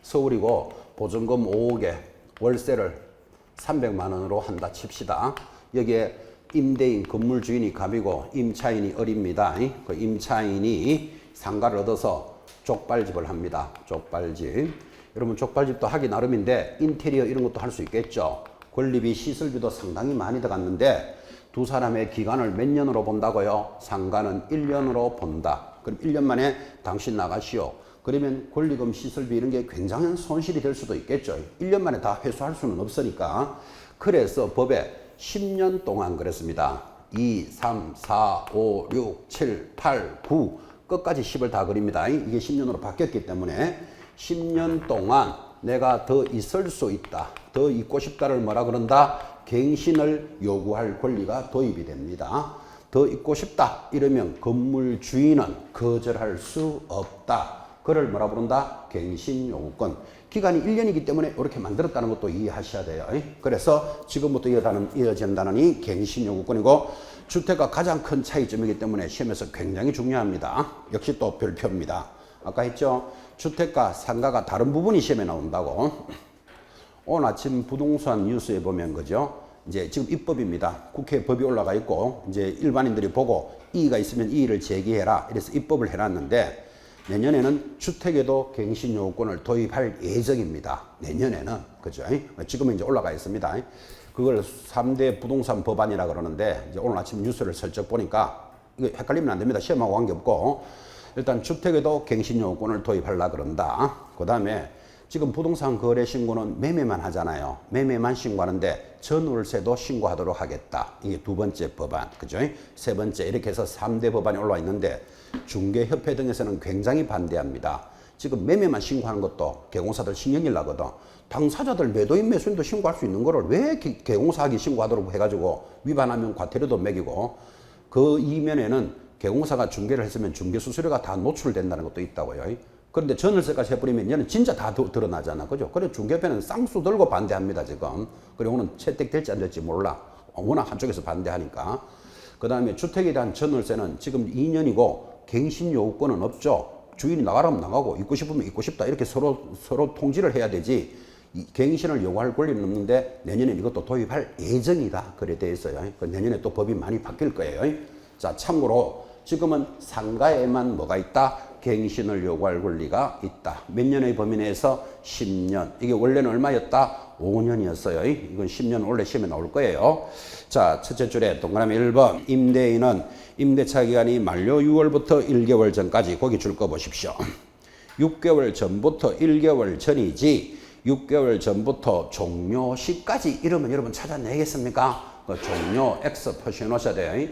A: 서울이고 보증금 5억에 월세를 300만 원으로 한다 칩시다. 여기에 임대인 건물 주인이 갑이고 임차인이 을입니다. 그 임차인이 상가를 얻어서 족발집을 합니다. 족발집. 여러분 족발집도 하기 나름인데 인테리어 이런 것도 할 수 있겠죠. 권리비 시설비도 상당히 많이 들어갔는데 두 사람의 기간을 몇 년으로 본다고요? 상가는 1년으로 본다. 그럼 1년 만에 당신 나가시오. 그러면 권리금 시설비 이런 게 굉장한 손실이 될 수도 있겠죠. 1년 만에 다 회수할 수는 없으니까. 그래서 법에 10년 동안 그랬습니다. 2, 3, 4, 5, 6, 7, 8, 9 끝까지 10을 다 그립니다. 이게 10년으로 바뀌었기 때문에 10년 동안 내가 더 있을 수 있다. 더 있고 싶다를 뭐라 그런다? 갱신을 요구할 권리가 도입이 됩니다. 더 있고 싶다 이러면 건물 주인은 거절할 수 없다. 그를 뭐라 부른다? 갱신요구권. 기간이 1년이기 때문에 이렇게 만들었다는 것도 이해하셔야 돼요. 그래서 지금부터 이어진 단원이 갱신요구권이고 주택과 가장 큰 차이점이기 때문에 시험에서 굉장히 중요합니다. 역시 또 별표입니다. 아까 했죠? 주택과 상가가 다른 부분이 시험에 나온다고. 오늘 아침 부동산 뉴스에 보면 그죠? 이제 지금 입법입니다. 국회에 법이 올라가 있고 이제 일반인들이 보고 이의가 있으면 이의를 제기해라. 이래서 입법을 해놨는데 내년에는 주택에도 갱신요건을 도입할 예정입니다. 내년에는. 그죠? 지금은 이제 올라가 있습니다. 그걸 3대 부동산 법안이라 그러는데 이제 오늘 아침 뉴스를 슬쩍 보니까 이거 헷갈리면 안 됩니다. 시험하고 관계없고 일단 주택에도 갱신요건을 도입하려 그런다. 그 다음에 지금 부동산 거래 신고는 매매만 하잖아요. 매매만 신고하는데 전월세도 신고하도록 하겠다. 이게 두 번째 법안. 그죠? 세 번째 이렇게 해서 3대 법안이 올라와 있는데 중개협회 등에서는 굉장히 반대합니다. 지금 매매만 신고하는 것도 개공사들 신경질 나거든. 당사자들 매도인 매수인도 신고할 수 있는 거를 왜 개공사하기 신고하도록 해가지고 위반하면 과태료도 매기고 그 이면에는 개공사가 중개를 했으면 중개 수수료가 다 노출된다는 것도 있다고요. 그런데 전월세까지 해버리면 얘는 진짜 다 드러나잖아. 그죠? 그래 중개업에는 쌍수 들고 반대합니다, 지금. 그리고는 채택될지 안 될지 몰라. 워낙 한쪽에서 반대하니까. 그 다음에 주택에 대한 전월세는 지금 2년이고 갱신 요구권은 없죠. 주인이 나가라면 나가고 있고 싶으면 있고 싶다. 이렇게 서로 통지를 해야 되지. 이 갱신을 요구할 권리는 없는데 내년에 이것도 도입할 예정이다. 그래 돼 있어요. 내년에 또 법이 많이 바뀔 거예요. 자, 참고로 지금은 상가에만 뭐가 있다? 갱신을 요구할 권리가 있다. 몇 년의 범위 내에서 10년. 이게 원래는 얼마였다? 5년이었어요. 이건 10년 원래 시험에 나올 거예요. 자, 첫째 줄에 동그라미 1번. 임대인은 임대차 기간이 만료 6월부터 1개월 전까지 거기 줄 거 보십시오. 6개월 전부터 1개월 전이지 6개월 전부터 종료 시까지 이러면 여러분 찾아내겠습니까? 그 종료 X 표시해 놓으셔야 돼요.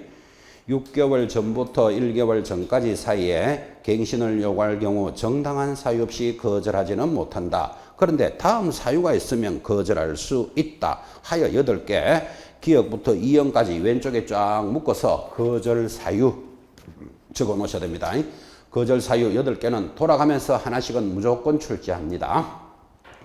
A: 6개월 전부터 1개월 전까지 사이에 갱신을 요구할 경우 정당한 사유 없이 거절하지는 못한다. 그런데 다음 사유가 있으면 거절할 수 있다. 하여 8개, 기역부터 이형까지 왼쪽에 쫙 묶어서 거절 사유 적어 놓으셔야 됩니다. 거절 사유 8개는 돌아가면서 하나씩은 무조건 출제합니다.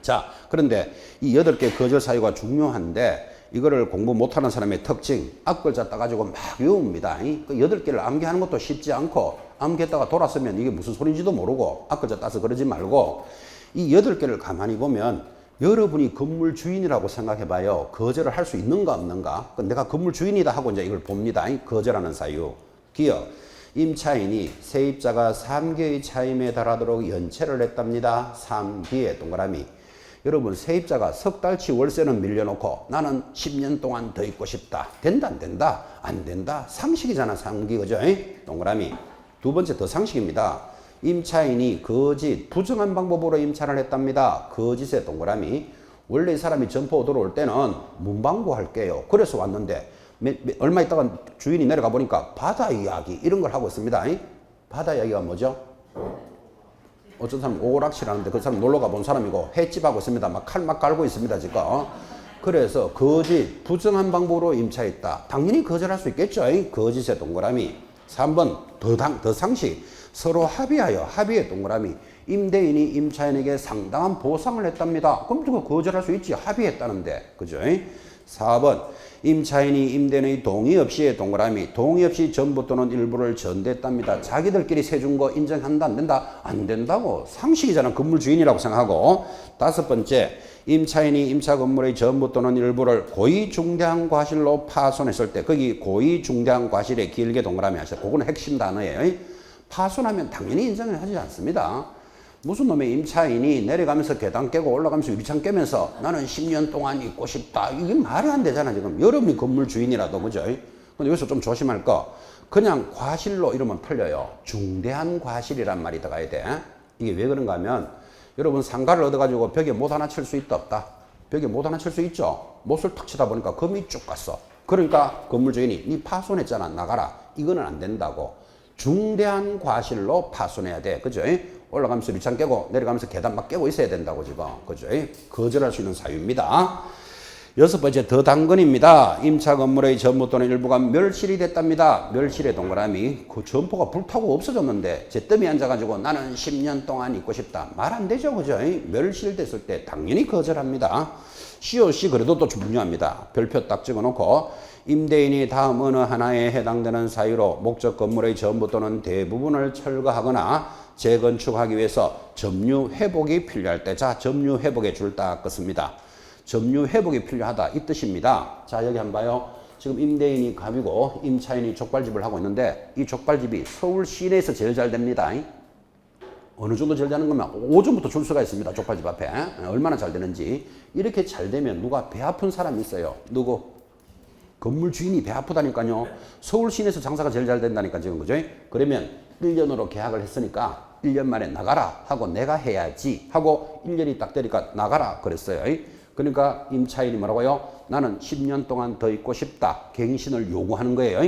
A: 자, 그런데 이 8개 거절 사유가 중요한데 이거를 공부 못하는 사람의 특징, 앞글자 따가지고 막 외웁니다. 그 8개를 암기하는 것도 쉽지 않고 암기했다가 돌았으면 이게 무슨 소리인지도 모르고 앞글자 따서 그러지 말고 이 8개를 가만히 보면 여러분이 건물 주인이라고 생각해 봐요. 거절을 할 수 있는가 없는가? 내가 건물 주인이다 하고 이제 이걸 봅니다. 거절하는 사유. 기역. 임차인이 세입자가 3기의 차임에 달하도록 연체를 했답니다. 3기에 동그라미. 여러분 세입자가 석 달치 월세는 밀려놓고 나는 10년 동안 더 있고 싶다. 된다 안 된다? 안 된다. 상식이잖아 상기. 그죠? 동그라미. 두 번째 더 상식입니다. 임차인이 거짓 부정한 방법으로 임차를 했답니다. 거짓의 동그라미. 원래 이 사람이 점포 들어올 때는 문방구 할게요. 그래서 왔는데 얼마 있다가 주인이 내려가 보니까 바다 이야기 이런 걸 하고 있습니다. 바다 이야기가 뭐죠? 어떤 사람 오락실하는데 그 사람 놀러 가본 사람이고 횟집 하고 있습니다. 막 칼 막 갈고 있습니다 지금. 그래서 거짓 부정한 방법으로 임차했다. 당연히 거절할 수 있겠죠. 거짓의 동그라미. 3번 더 상식. 서로 합의의 동그라미. 임대인이 임차인에게 상당한 보상을 했답니다. 그럼 그거 거절할 수 있지. 합의했다는데. 그죠? 4번 임차인이 임대인의 동의 없이의 동그라미. 동의 없이 전부 또는 일부를 전대했답니다. 자기들끼리 세준 거 인정한다 안 된다? 안 된다고. 상식이잖아. 건물 주인이라고 생각하고. 5번째 임차인이 임차 건물의 전부 또는 일부를 고의중대한 과실로 파손했을 때 거기 고의중대한 과실에 길게 동그라미 하셔. 그거는 핵심 단어예요. 파손하면 당연히 인정을 하지 않습니다. 무슨 놈의 임차인이 내려가면서 계단 깨고 올라가면서 유리창 깨면서 나는 10년 동안 있고 싶다. 이게 말이 안 되잖아 지금. 여러분이 건물 주인이라도. 그죠? 근데 여기서 좀 조심할 거. 그냥 과실로 이러면 틀려요. 중대한 과실이란 말이 들어가야 돼. 이게 왜 그런가 하면 여러분 상가를 얻어가지고 벽에 못 하나 칠 수 있다 없다? 벽에 못 하나 칠 수 있죠. 못을 탁 치다 보니까 금이 쭉 갔어. 그러니까 건물 주인이 니 파손했잖아 나가라. 이거는 안 된다고. 중대한 과실로 파손해야 돼. 그죠? 올라가면서 밑창 깨고 내려가면서 계단 막 깨고 있어야 된다고 지금. 그죠? 거절할 수 있는 사유입니다. 6번째 더 당근입니다. 임차 건물의 전부 또는 일부가 멸실이 됐답니다. 멸실의 동그라미. 그 점포가 불타고 없어졌는데 제 뜸이 앉아가지고 나는 10년 동안 있고 싶다. 말 안 되죠. 그죠? 멸실됐을 때 당연히 거절합니다. COC 그래도 또 중요합니다. 별표 딱 찍어놓고 임대인이 다음 어느 하나에 해당되는 사유로 목적 건물의 전부 또는 대부분을 철거하거나 재건축하기 위해서 점유 회복이 필요할 때, 자 점유 회복의 줄 딱 긋습니다. 점유 회복이 필요하다 이 뜻입니다. 자 여기 한번 봐요. 지금 임대인이 갑이고 임차인이 족발집을 하고 있는데 이 족발집이 서울 시내에서 제일 잘 됩니다. 어느 정도 제일 되는 거면 오전부터 줄 수가 있습니다. 족발집 앞에. 얼마나 잘 되는지. 이렇게 잘 되면 누가 배 아픈 사람이 있어요. 누구? 건물 주인이 배 아프다니까요. 서울 시내에서 장사가 제일 잘 된다니까 지금. 그죠? 그러면 1년으로 계약을 했으니까 1년 만에 나가라 하고 내가 해야지 하고 1년이 딱 되니까 나가라 그랬어요. 그러니까 임차인이 뭐라고요? 나는 10년 동안 더 있고 싶다. 갱신을 요구하는 거예요.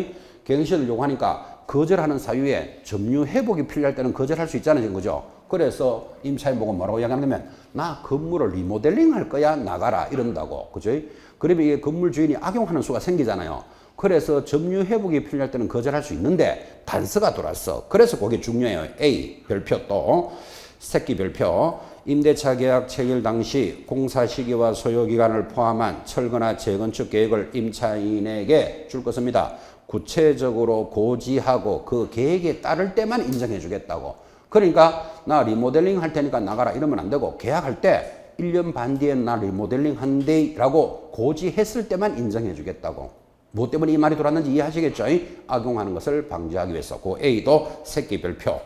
A: 갱신을 요구하니까 거절하는 사유에 점유 회복이 필요할 때는 거절할 수 있잖아요. 그죠? 그래서 임차인 보고 뭐라고 이야기하냐면 나 건물을 리모델링 할 거야 나가라 이런다고. 그죠? 그러면 이게 건물 주인이 악용하는 수가 생기잖아요. 그래서 점유 회복이 필요할 때는 거절할 수 있는데 단서가 들어왔어. 그래서 그게 중요해요. A 별표 또 새끼 별표 임대차 계약 체결 당시 공사 시기와 소요 기간을 포함한 철거나 재건축 계획을 임차인에게 줄 것입니다. 구체적으로 고지하고 그 계획에 따를 때만 인정해 주겠다고. 그러니까 나 리모델링 할 테니까 나가라 이러면 안 되고 계약할 때 1년 반 뒤에 나 리모델링 한대 라고 고지했을 때만 인정해 주겠다고. 뭐 때문에 이 말이 돌았는지 이해하시겠죠? 악용하는 것을 방지하기 위해서 그 A도 새끼 별표.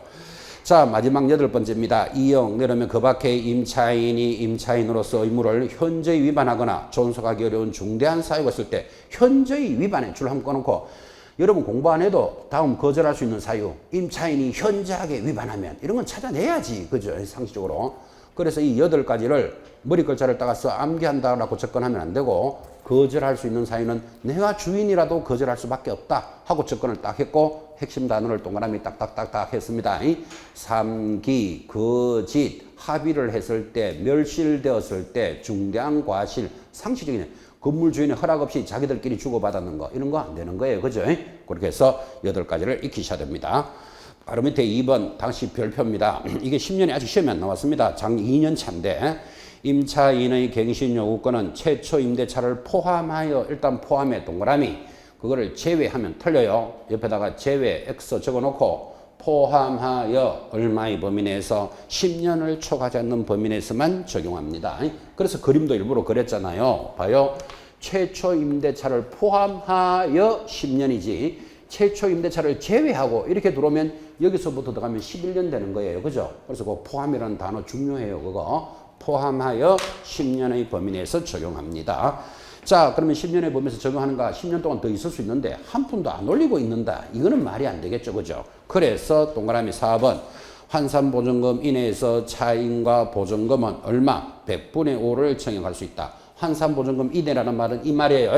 A: 자, 마지막 8번째입니다. 2형 내려면 그 밖에 임차인이 임차인으로서 의무를 현저히 위반하거나 존속하기 어려운 중대한 사유가 있을 때 현저히 위반에 줄 한번 꺼놓고 여러분 공부 안 해도 다음 거절할 수 있는 사유 임차인이 현저하게 위반하면 이런 건 찾아내야지. 그죠? 상식적으로. 그래서 이 8가지를 머리 글자를 따가서 암기한다라고 접근하면 안 되고 거절할 수 있는 사유는 내가 주인이라도 거절할 수밖에 없다 하고 접근을 딱 했고 핵심 단어를 동그라미 딱딱딱딱 했습니다. 3기, 거짓, 합의를 했을 때, 멸실되었을 때, 중대한 과실, 상식적인 건물 주인의 허락 없이 자기들끼리 주고받았는 거 이런 거 안 되는 거예요. 그죠? 그렇게 해서 8가지를 익히셔야 됩니다. 바로 밑에 2번 당시 별표입니다. 이게 10년이 아직 시험이 안 나왔습니다. 장 2년 차인데 임차인의 갱신 요구권은 최초 임대차를 포함하여 일단 포함해 동그라미 그거를 제외하면 틀려요. 옆에다가 제외 X 적어놓고 포함하여 얼마의 범위 내에서 10년을 초과하지 않는 범위 내에서만 적용합니다. 그래서 그림도 일부러 그렸잖아요. 봐요. 최초 임대차를 포함하여 10년이지 최초 임대차를 제외하고 이렇게 들어오면 여기서부터 들어가면 11년 되는 거예요. 그죠? 그래서 그 포함이라는 단어 중요해요. 그거 포함하여 10년의 범위 내에서 적용합니다. 자, 그러면 10년의 범위에서 적용하는가 10년 동안 더 있을 수 있는데 한 푼도 안 올리고 있는다. 이거는 말이 안 되겠죠. 그죠? 그래서 동그라미 4번 환산보증금 이내에서 차임과 보증금은 얼마? 100분의 5를 청약할 수 있다. 환산보증금 이내라는 말은 이 말이에요.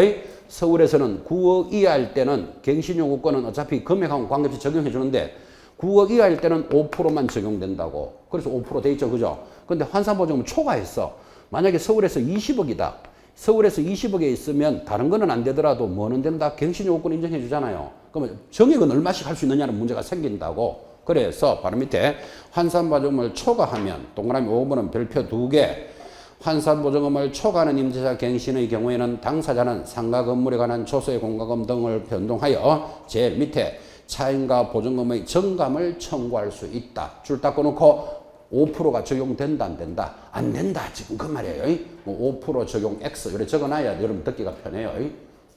A: 서울에서는 9억 이하일 때는 갱신요구권은 어차피 금액하고 관계없이 적용해 주는데 9억 이하일 때는 5%만 적용된다고. 그래서 5% 돼 있죠. 그죠? 근데 환산보증금은 초과했어. 만약에 서울에서 20억이다. 서울에서 20억에 있으면 다른 거는 안 되더라도 뭐는 된다? 갱신요구권 인정해 주잖아요. 그러면 정액은 얼마씩 할 수 있느냐는 문제가 생긴다고. 그래서 바로 밑에 환산보증금을 초과하면 동그라미 5번은 별표 2개. 환산보증금을 초과하는 임대차 갱신의 경우에는 당사자는 상가 건물에 관한 조세 공과금 등을 변동하여 제일 밑에 차임과 보증금의 정감을 청구할 수 있다. 줄 닦아놓고 5%가 적용된다 안 된다? 안 된다. 지금 그 말이에요. 5% 적용 X 이렇게 적어놔야 여러분 듣기가 편해요.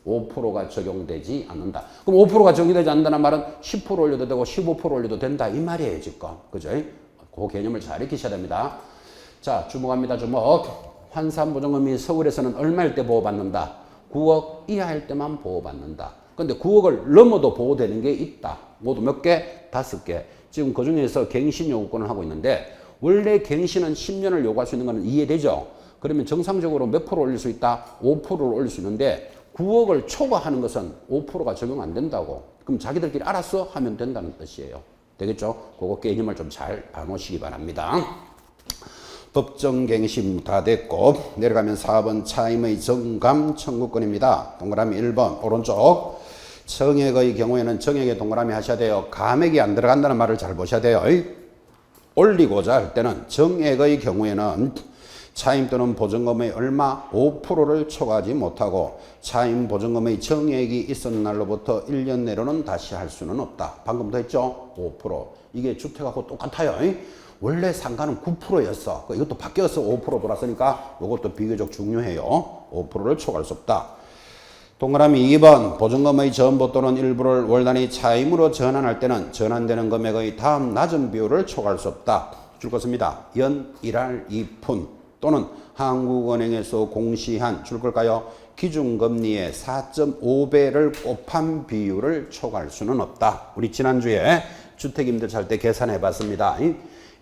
A: 5%가 적용되지 않는다. 그럼 5%가 적용되지 않는다는 말은 10% 올려도 되고 15% 올려도 된다. 이 말이에요. 지금. 그죠? 그 개념을 잘 익히셔야 됩니다. 자, 주목합니다. 주목. 환산보증금이 서울에서는 얼마일 때 보호받는다? 9억 이하일 때만 보호받는다. 근데 9억을 넘어도 보호되는 게 있다. 모두 몇 개? 5개. 지금 그 중에서 갱신 요구권을 하고 있는데 원래 갱신은 10년을 요구할 수 있는 거는 이해되죠? 그러면 정상적으로 몇 프로 올릴 수 있다? 5%를 올릴 수 있는데 9억을 초과하는 것은 5%가 적용 안 된다고. 그럼 자기들끼리 알아서 하면 된다는 뜻이에요. 되겠죠? 그거 개념을 좀 잘 봐놓으시기 바랍니다. 법정갱신 다 됐고 내려가면 4번 차임의 정감 청구권입니다. 동그라미 1번 오른쪽 정액의 경우에는 정액에 동그라미 하셔야 돼요. 감액이 안 들어간다는 말을 잘 보셔야 돼요. 올리고자 할 때는 정액의 경우에는 차임 또는 보증금의 얼마 5%를 초과하지 못하고 차임 보증금의 정액이 있었는 날로부터 1년 내로는 다시 할 수는 없다. 방금도 했죠? 5%. 이게 주택하고 똑같아요. 원래 상가는 9%였어. 이것도 바뀌어서 5% 돌았으니까 이것도 비교적 중요해요. 5%를 초과할 수 없다. 동그라미 2번 보증금의 전부 또는 일부를 월 단위 차임으로 전환할 때는 전환되는 금액의 다음 낮은 비율을 초과할 수 없다. 줄 것입니다. 연 1할 2푼 또는 한국은행에서 공시한 줄 걸까요? 기준금리의 4.5배를 곱한 비율을 초과할 수는 없다. 우리 지난주에 주택임대차 할 때 계산해 봤습니다.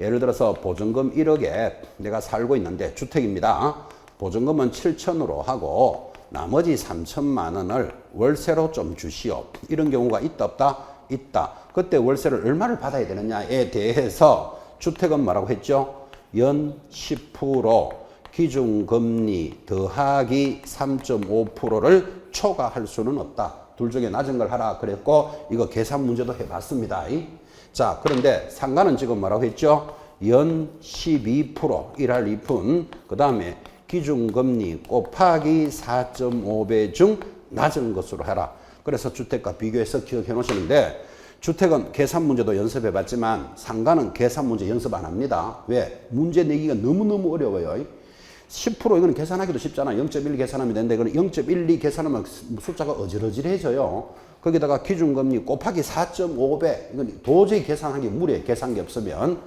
A: 예를 들어서 보증금 1억에 내가 살고 있는데 주택입니다. 보증금은 7천으로 하고 나머지 3천만 원을 월세로 좀 주시오. 이런 경우가 있다 없다? 있다. 그때 월세를 얼마를 받아야 되느냐에 대해서 주택은 뭐라고 했죠? 연 10% 기준금리 더하기 3.5%를 초과할 수는 없다. 둘 중에 낮은 걸 하라 그랬고 이거 계산 문제도 해봤습니다. 자, 그런데 상가는 지금 뭐라고 했죠? 연 12% 1할 2푼 그 다음에 기준금리 곱하기 4.5배 중 낮은 것으로 해라. 그래서 주택과 비교해서 기억해 놓으시는데 주택은 계산 문제도 연습해 봤지만 상가는 계산 문제 연습 안 합니다. 왜? 문제 내기가 너무너무 어려워요. 10% 이거는 계산하기도 쉽잖아. 0.1 계산하면 되는데 이거는 0.12 계산하면 숫자가 어지러지해져요. 거기다가 기준금리 곱하기 4.5배 이건 도저히 계산하기 무리해. 계산기 없으면.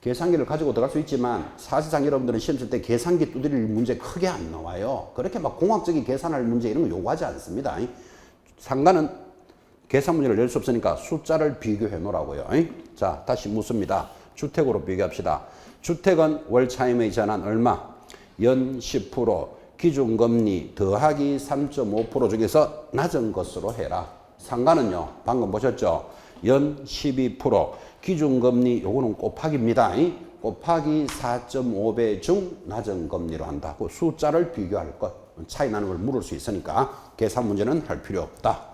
A: 계산기를 가지고 들어갈 수 있지만 사실상 여러분들은 시험 칠 때 계산기 두드릴 문제 크게 안 나와요. 그렇게 막 공학적인 계산할 문제 이런 거 요구하지 않습니다. 상가는 계산 문제를 낼 수 없으니까 숫자를 비교해 놓으라고요. 자, 다시 묻습니다. 주택으로 비교합시다. 주택은 월 차임의 전환 얼마? 연 10% 기준금리 더하기 3.5% 중에서 낮은 것으로 해라. 상가는요. 방금 보셨죠? 연 12% 기준금리 요거는 곱하기입니다. 곱하기 4.5배 중 낮은 금리로 한다. 그 숫자를 비교할 것. 차이 나는 걸 물을 수 있으니까 계산 문제는 할 필요 없다.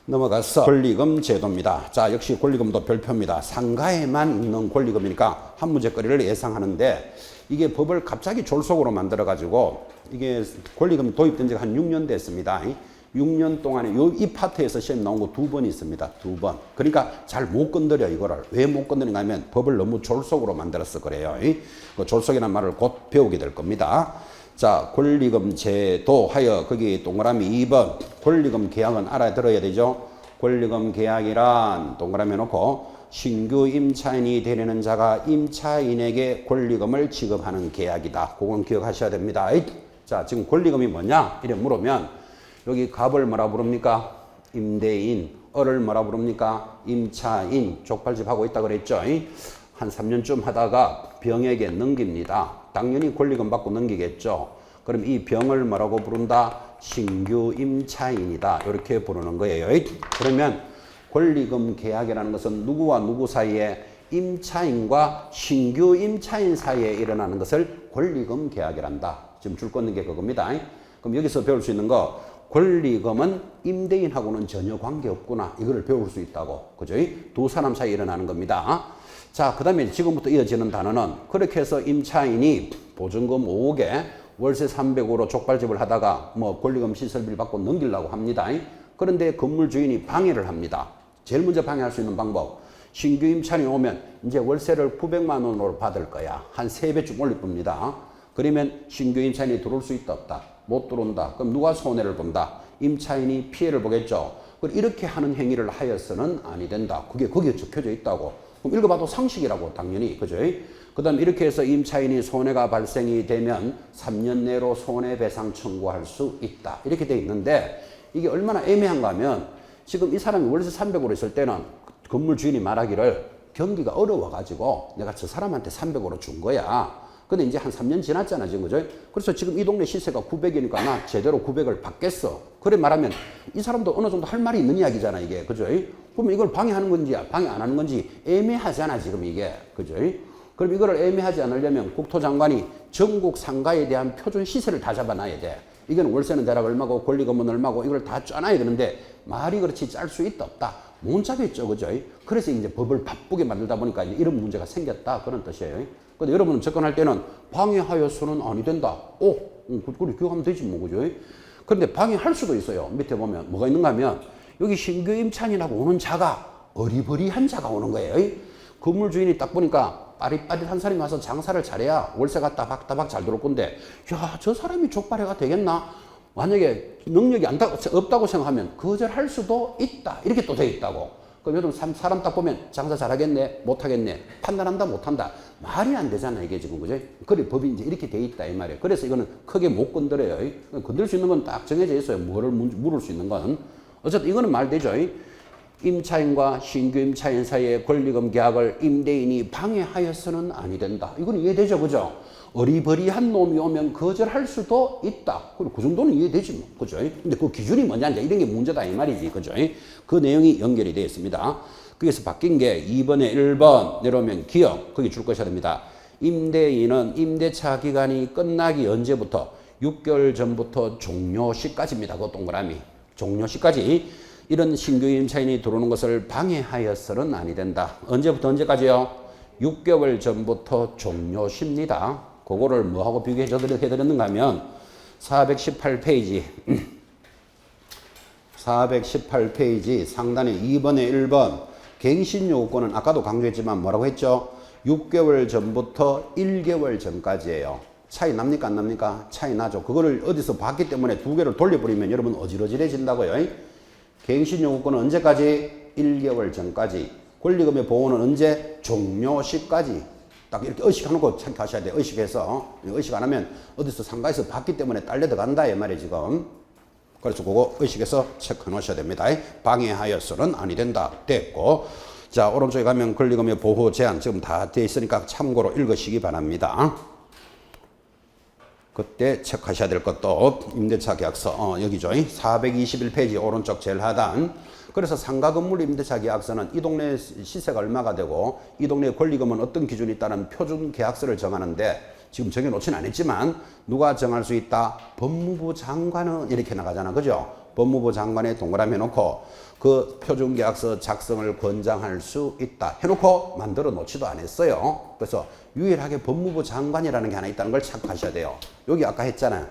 A: 넘어가서 권리금 제도입니다. 자, 역시 권리금도 별표입니다. 상가에만 있는 권리금이니까 한 문제거리를 예상하는데 이게 법을 갑자기 졸속으로 만들어 가지고 이게 권리금 도입된 지가 한 6년 됐습니다. 6년 동안에 이 파트에서 시험 나온 거 2번 있습니다. 2번. 그러니까 잘 못 건드려 이거를. 왜 못 건드리는가 하면 법을 너무 졸속으로 만들어서 그래요. 그 졸속이라는 말을 곧 배우게 될 겁니다. 자, 권리금 제도 하여 거기 동그라미 2번 권리금 계약은 알아들어야 되죠. 권리금 계약이란 동그라미 놓고 신규 임차인이 되려는 자가 임차인에게 권리금을 지급하는 계약이다. 그건 기억하셔야 됩니다. 자, 지금 권리금이 뭐냐? 이래 물으면 여기 갑을 뭐라 부릅니까? 임대인. 을을 뭐라 부릅니까? 임차인. 족발집 하고 있다 그랬죠. 한 3년쯤 하다가 병에게 넘깁니다. 당연히 권리금 받고 넘기겠죠. 그럼 이 병을 뭐라고 부른다? 신규 임차인이다. 이렇게 부르는 거예요. 그러면 권리금 계약이라는 것은 누구와 누구 사이에 임차인과 신규 임차인 사이에 일어나는 것을 권리금 계약이란다. 지금 줄 거 있는 게 그겁니다. 그럼 여기서 배울 수 있는 거 권리금은 임대인하고는 전혀 관계없구나. 이거를 배울 수 있다고. 그죠? 두 사람 사이에 일어나는 겁니다. 자, 그 다음에 지금부터 이어지는 단어는 그렇게 해서 임차인이 보증금 5억에 월세 300으로 족발집을 하다가 뭐 권리금 시설비를 받고 넘기려고 합니다. 그런데 건물 주인이 방해를 합니다. 제일 먼저 방해할 수 있는 방법. 신규 임차인이 오면 이제 월세를 900만 원으로 받을 거야. 한 3배쯤 올릴 겁니다. 그러면 신규 임차인이 들어올 수 있다 없다? 못 들어온다. 그럼 누가 손해를 본다? 임차인이 피해를 보겠죠. 이렇게 하는 행위를 하여서는 아니 된다. 그게 거기에 적혀져 있다고. 그럼 읽어봐도 상식이라고 당연히. 그죠? 그 다음 이렇게 해서 임차인이 손해가 발생이 되면 3년 내로 손해배상 청구할 수 있다. 이렇게 돼 있는데 이게 얼마나 애매한가 하면 지금 이 사람이 월세 300으로 있을 때는 건물 주인이 말하기를 경기가 어려워가지고 내가 저 사람한테 300으로 준 거야. 근데 이제 한 3년 지났잖아, 지금, 그죠? 그래서 지금 이 동네 시세가 900이니까 나 제대로 900을 받겠어. 그래 말하면 이 사람도 어느 정도 할 말이 있는 이야기잖아, 이게. 그죠? 그러면 이걸 방해하는 건지, 방해 안 하는 건지 애매하잖아, 지금 이게. 그죠? 그럼 이거를 애매하지 않으려면 국토장관이 전국 상가에 대한 표준 시세를 다 잡아놔야 돼. 이건 월세는 대략 얼마고 권리금은 얼마고 이걸 다 짜놔야 되는데 말이 그렇지 짤 수 있다 없다. 못 짜겠죠, 그죠? 그래서 이제 법을 바쁘게 만들다 보니까 이런 문제가 생겼다. 그런 뜻이에요. 근데 여러분은 접근할 때는 방해하여서는 아니 된다. 그걸 기억하면 되지 뭐, 그죠? 그런데 방해할 수도 있어요. 밑에 보면 뭐가 있는가 하면 여기 신규 임차인이라고 오는 자가 어리버리한 자가 오는 거예요. 건물 주인이 딱 보니까 빠릿빠릿한 사람이 와서 장사를 잘해야 월세가 따박따박 잘 들어올 건데 야, 저 사람이 족발해가 되겠나? 만약에 능력이 없다고 생각하면 거절할 수도 있다. 이렇게 또 돼 있다고. 그럼 여러분 사람 딱 보면 장사 잘하겠네, 못하겠네, 판단한다, 못한다. 말이 안 되잖아, 이게 지금, 그죠? 그래, 법이 이제 이렇게 돼 있다, 이 말이에요. 그래서 이거는 크게 못 건드려요. 건들 수 있는 건 딱 정해져 있어요. 뭐를 물을 수 있는 건. 어쨌든 이거는 말되죠. 임차인과 신규 임차인 사이의 권리금 계약을 임대인이 방해하여서는 아니 된다. 이건 이해되죠, 그죠? 어리버리한 놈이 오면 거절할 수도 있다. 그리고 그 정도는 이해되지 뭐, 그죠? 근데 그 기준이 뭐냐, 이제 이런 게 문제다 이 말이지, 그죠? 그 내용이 연결이 되어 있습니다. 거기서 바뀐 게 2번에 1번 내려오면 기억, 거기 줄 것이야 됩니다. 임대인은 임대차 기간이 끝나기 언제부터 6개월 전부터 종료 시까지입니다. 그 동그라미. 종료 시까지 이런 신규 임차인이 들어오는 것을 방해하여서는 아니 된다. 언제부터 언제까지요? 6개월 전부터 종료 시입니다. 그거를 뭐하고 비교해 드렸는가 하면 418페이지 418페이지 상단에 2번에 1번 갱신 요구권은 아까도 강조했지만 뭐라고 했죠? 6개월 전부터 1개월 전까지예요. 차이 납니까 안 납니까? 차이 나죠. 그거를 어디서 봤기 때문에 두 개를 돌려버리면 여러분 어지러지해진다고요. 갱신 요구권은 언제까지? 1개월 전까지. 권리금의 보호는 언제? 종료 시까지. 딱 이렇게 의식해놓고 체크하셔야 돼요. 의식해서. 의식 안 하면 어디서 상가에서 봤기 때문에 딸려 들어간다 이 말이에요 지금. 그래서 그거 의식해서 체크해 놓으셔야 됩니다. 방해하여서는 아니 된다. 됐고. 자, 오른쪽에 가면 권리금의 보호 제한 지금 다 되어 있으니까 참고로 읽으시기 바랍니다. 그때 체크하셔야 될 것도 임대차 계약서 여기죠. 421페이지 오른쪽 제일 하단. 그래서 상가 건물 임대차 계약서는 이 동네 시세가 얼마가 되고 이 동네 권리금은 어떤 기준이 있다는 표준 계약서를 정하는데 지금 정해놓지는 않았지만 누가 정할 수 있다? 법무부 장관은 이렇게 나가잖아. 그죠? 법무부 장관에 동그라미 해놓고 그 표준 계약서 작성을 권장할 수 있다. 해놓고 만들어 놓지도 않았어요. 그래서 유일하게 법무부 장관이라는 게 하나 있다는 걸 착각하셔야 돼요. 여기 아까 했잖아요.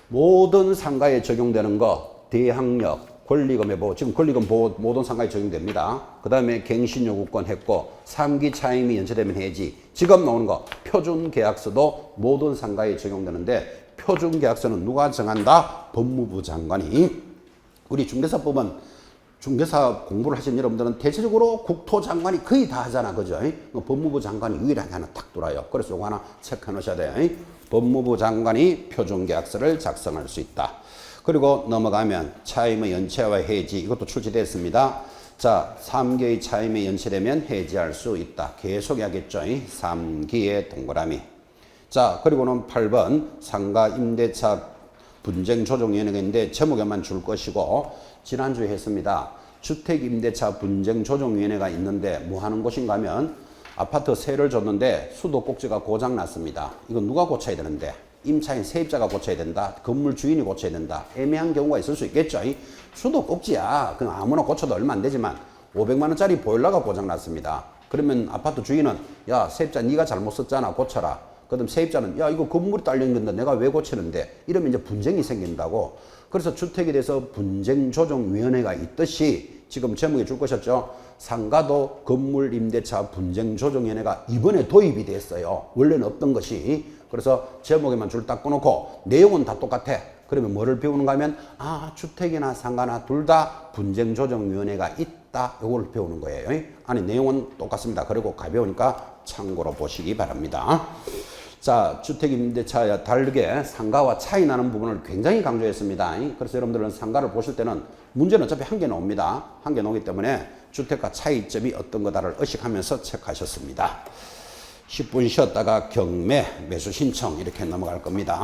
A: 모든 상가에 적용되는 거 대항력, 권리금의 보호, 지금 권리금 보호 모든 상가에 적용됩니다. 그 다음에 갱신요구권 했고 3기 차임이 연체되면 해지. 지금 나오는 거 표준계약서도 모든 상가에 적용되는데 표준계약서는 누가 정한다? 법무부 장관이. 우리 중개사법은 중개사 공부를 하신 여러분들은 대체적으로 국토장관이 거의 다 하잖아. 그죠? 법무부 장관이 유일하게 하나 탁 돌아요. 그래서 이거 하나 체크해 놓으셔야 돼요. 법무부 장관이 표준계약서를 작성할 수 있다. 그리고 넘어가면 차임의 연체와 해지 이것도 출시됐습니다. 자, 3기의 차임이 연체되면 해지할 수 있다. 계속 하겠죠. 3기의 동그라미. 자, 그리고는 8번 상가 임대차 분쟁 조정위원회가 있는데 제목에만 줄 것이고 지난주에 했습니다. 주택 임대차 분쟁 조정위원회가 있는데 뭐 하는 곳인가 하면 아파트 세를 줬는데 수도 꼭지가 고장 났습니다. 이거 누가 고쳐야 되는데? 임차인 세입자가 고쳐야 된다. 건물 주인이 고쳐야 된다. 애매한 경우가 있을 수 있겠죠. 수도 꼭지야. 그냥 아무나 고쳐도 얼마 안 되지만 500만 원짜리 보일러가 고장 났습니다. 그러면 아파트 주인은 야 세입자 네가 잘못 썼잖아. 고쳐라. 그다음 세입자는 야 이거 건물이 딸려있는데 내가 왜 고치는데 이러면 이제 분쟁이 생긴다고. 그래서 주택에 대해서 분쟁조정위원회가 있듯이 지금 제목에 줄 것이었죠. 상가도 건물 임대차 분쟁조정위원회가 이번에 도입이 됐어요. 원래는 없던 것이. 그래서 제목에만 줄 딱 꺼놓고 내용은 다 똑같아. 그러면 뭐를 배우는가 하면 주택이나 상가나 둘 다 분쟁조정위원회가 있다. 이걸 배우는 거예요. 아니 내용은 똑같습니다. 그리고 가벼우니까 참고로 보시기 바랍니다. 자, 주택임대차와 다르게 상가와 차이 나는 부분을 굉장히 강조했습니다. 그래서 여러분들은 상가를 보실 때는 문제는 어차피 한 개 나옵니다. 한 개 나오기 때문에 주택과 차이점이 어떤 거다를 의식하면서 체크하셨습니다. 10분 쉬었다가 경매, 매수 신청 이렇게 넘어갈 겁니다.